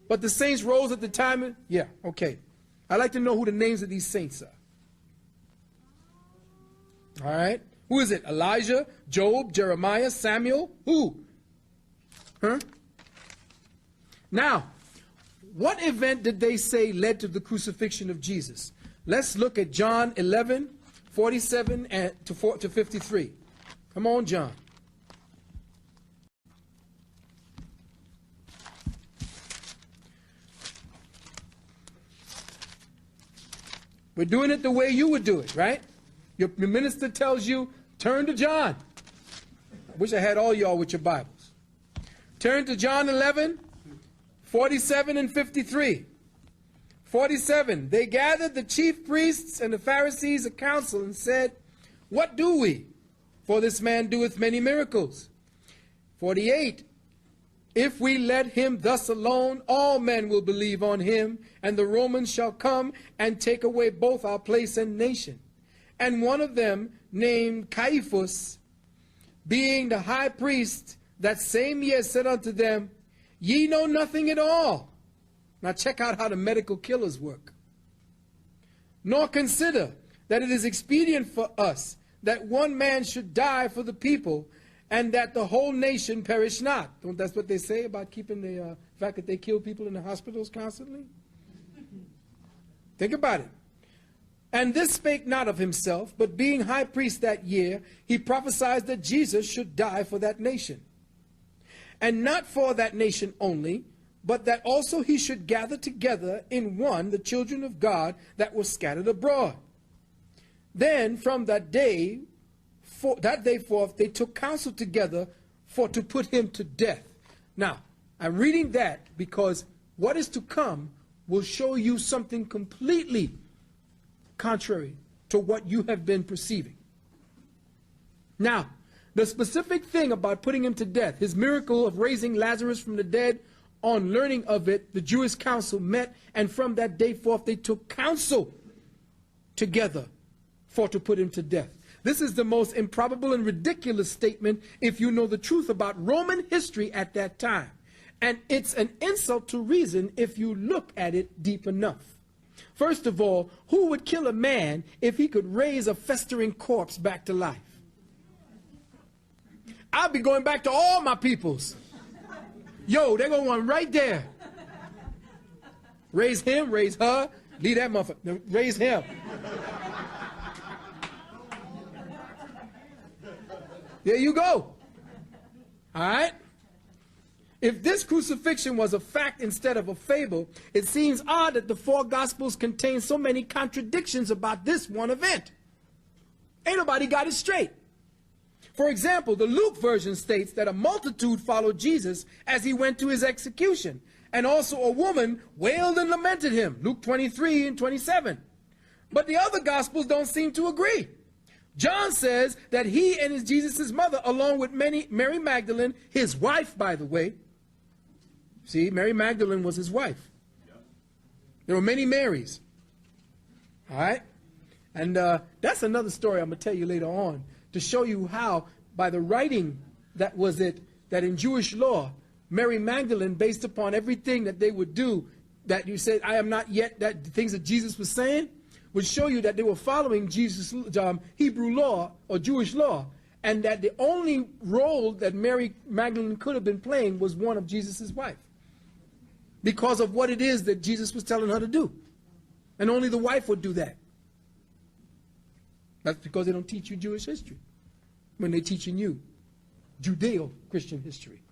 But the saints rose at the time. Yeah, okay. I'd like to know who the names of these saints are. All right. Who is it? Elijah, Job, Jeremiah, Samuel? Who? Huh? Now, what event did they say led to the crucifixion of Jesus? Let's look at John 11, 47 to 53. Come on, John. We're doing it the way you would do it, right? Your minister tells you, turn to John. I wish I had all y'all with your Bibles. Turn to John 11, 47 and 53. 47, they gathered the chief priests and the Pharisees a council and said, what do we? For this man doeth many miracles. 48, if we let him thus alone, all men will believe on him, and the Romans shall come and take away both our place and nation. And one of them, named Caiaphas, being the high priest, that same year said unto them, ye know nothing at all. Now check out how the medical killers work. Nor consider that it is expedient for us that one man should die for the people, and that the whole nation perish not. Don't that's what they say about keeping the fact that they kill people in the hospitals constantly? Think about it. And this spake not of himself, but being high priest that year, he prophesied that Jesus should die for that nation. And not for that nation only, but that also he should gather together in one the children of God that were scattered abroad. Then from that day forth they took counsel together for to put him to death. Now, I'm reading that because what is to come will show you something completely contrary to what you have been perceiving. Now, the specific thing about putting him to death, his miracle of raising Lazarus from the dead, on learning of it, the Jewish council met, and from that day forth they took counsel together for to put him to death. This is the most improbable and ridiculous statement if you know the truth about Roman history at that time. And it's an insult to reason if you look at it deep enough. First of all, who would kill a man if he could raise a festering corpse back to life? I'll be going back to all my peoples. Yo, they're going to want right there. Raise him, raise her, leave that motherfucker. No, raise him. There you go. All right? If this crucifixion was a fact instead of a fable, it seems odd that the four Gospels contain so many contradictions about this one event. Ain't nobody got it straight. For example, the Luke version states that a multitude followed Jesus as he went to his execution, and also a woman wailed and lamented him, Luke 23 and 27. But the other Gospels don't seem to agree. John says that he and Jesus' mother, along with Mary Magdalene, his wife, by the way. See, Mary Magdalene was his wife. There were many Marys. All right? And that's another story I'm going to tell you later on to show you how, by the writing that in Jewish law, Mary Magdalene, based upon everything that they would do, that you said, I am not yet, that the things that Jesus was saying, would show you that they were following Jesus' Hebrew law or Jewish law, and that the only role that Mary Magdalene could have been playing was one of Jesus' wife, because of what it is that Jesus was telling her to do. And only the wife would do that. That's because they don't teach you Jewish history when they're teaching you Judeo-Christian history.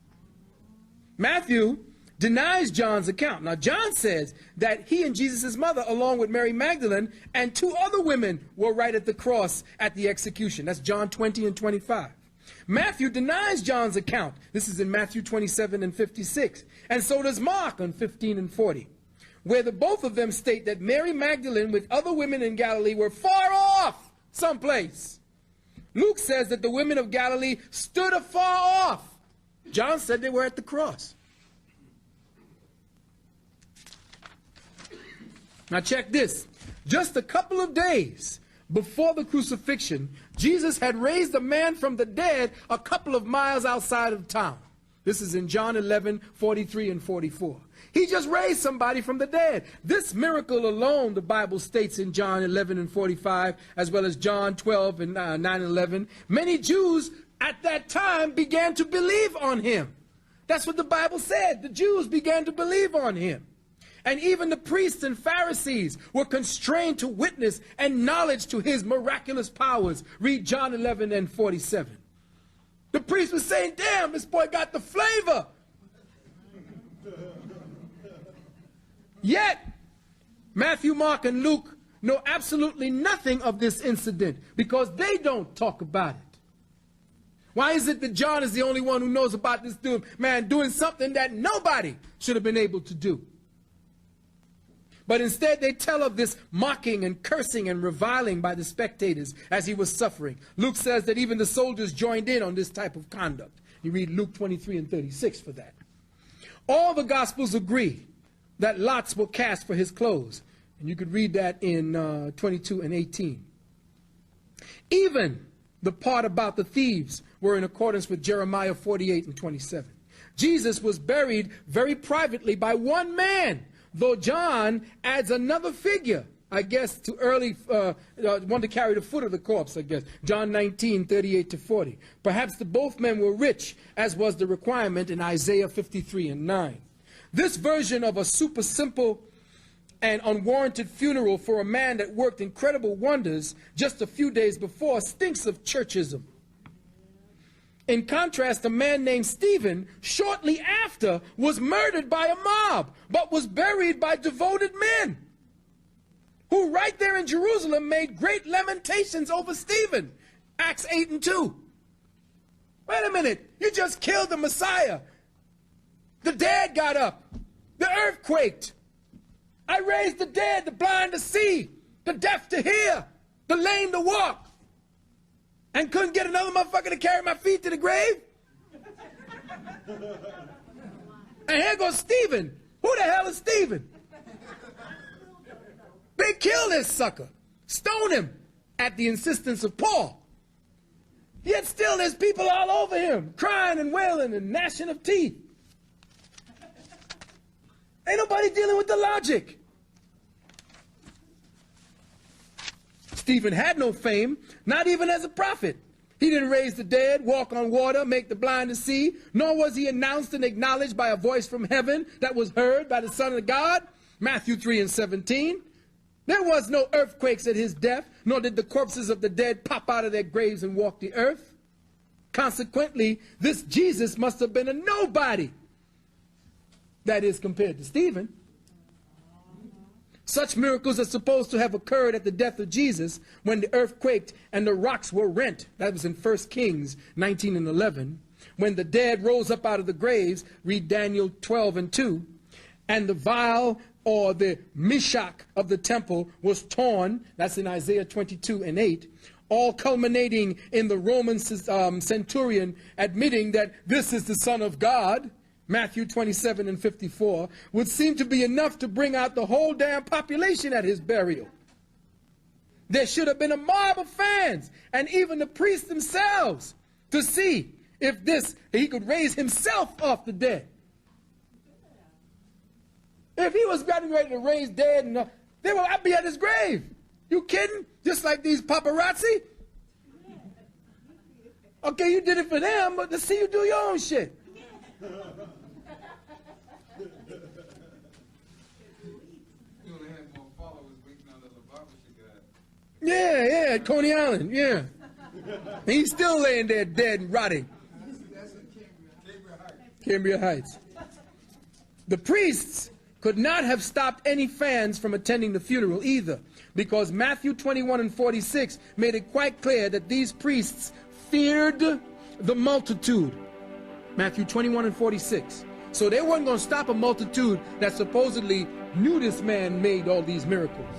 Matthew denies John's account. Now, John says that he and Jesus' mother, along with Mary Magdalene and two other women, were right at the cross at the execution. That's John 20 and 25. Matthew denies John's account. This is in Matthew 27 and 56. And so does Mark on 15 and 40, where both of them state that Mary Magdalene with other women in Galilee were far off someplace. Luke says that the women of Galilee stood afar off. John said they were at the cross. Now check this. Just a couple of days before the crucifixion, Jesus had raised a man from the dead a couple of miles outside of town. This is in John 11, 43 and 44. He just raised somebody from the dead. This miracle alone, the Bible states in John 11 and 45, as well as John 12 and 9 and 11, many Jews at that time began to believe on him. That's what the Bible said. The Jews began to believe on him. And even the priests and Pharisees were constrained to witness and knowledge to his miraculous powers. Read John 11 and 47. The priest was saying, damn, this boy got the flavor. Yet, Matthew, Mark, and Luke know absolutely nothing of this incident because they don't talk about it. Why is it that John is the only one who knows about this man doing something that nobody should have been able to do? But instead they tell of this mocking and cursing and reviling by the spectators as he was suffering. Luke says that even the soldiers joined in on this type of conduct. You read Luke 23 and 36 for that. All the Gospels agree that lots were cast for his clothes. And you could read that in 22 and 18. Even the part about the thieves were in accordance with Jeremiah 48 and 27. Jesus was buried very privately by one man, though John adds another figure, I guess, to one to carry the foot of the corpse, I guess. John 19, 38 to 40. Perhaps both men were rich, as was the requirement in Isaiah 53 and 9. This version of a super simple and unwarranted funeral for a man that worked incredible wonders just a few days before stinks of churchism. In contrast, a man named Stephen, shortly after, was murdered by a mob, but was buried by devoted men, who right there in Jerusalem made great lamentations over Stephen. Acts 8 and 2. Wait a minute, you just killed the Messiah. The dead got up. The earth quaked. I raised the dead, the blind to see, the deaf to hear, the lame to walk. And couldn't get another motherfucker to carry my feet to the grave? And here goes Stephen. Who the hell is Stephen? They killed this sucker. Stone him at the insistence of Paul. Yet still there's people all over him, crying and wailing and gnashing of teeth. Ain't nobody dealing with the logic. Stephen had no fame, not even as a prophet. He didn't raise the dead, walk on water, make the blind to see, nor was he announced and acknowledged by a voice from heaven that was heard by the Son of God. Matthew 3:17. There was no earthquakes at his death, nor did the corpses of the dead pop out of their graves and walk the earth. Consequently, this Jesus must have been a nobody. That is, compared to Stephen. Such miracles are supposed to have occurred at the death of Jesus when the earth quaked and the rocks were rent. That was in 1 Kings 19:11. When the dead rose up out of the graves, read Daniel 12:2. And the vial or the mishak of the temple was torn. That's in Isaiah 22:8. All culminating in the Roman centurion admitting that this is the Son of God. Matthew 27:54, would seem to be enough to bring out the whole damn population at his burial. There should have been a mob of fans, and even the priests themselves, to see if he could raise himself off the dead. If he was getting ready to raise dead, I'd be at his grave. You kidding? Just like these paparazzi? Okay, you did it for them, but let's see you do your own shit. Yeah, Coney Island, yeah. And he's still laying there dead and rotting. Cambria Heights. The priests could not have stopped any fans from attending the funeral either, because Matthew 21:46 made it quite clear that these priests feared the multitude. Matthew 21:46. So they weren't going to stop a multitude that supposedly knew this man made all these miracles.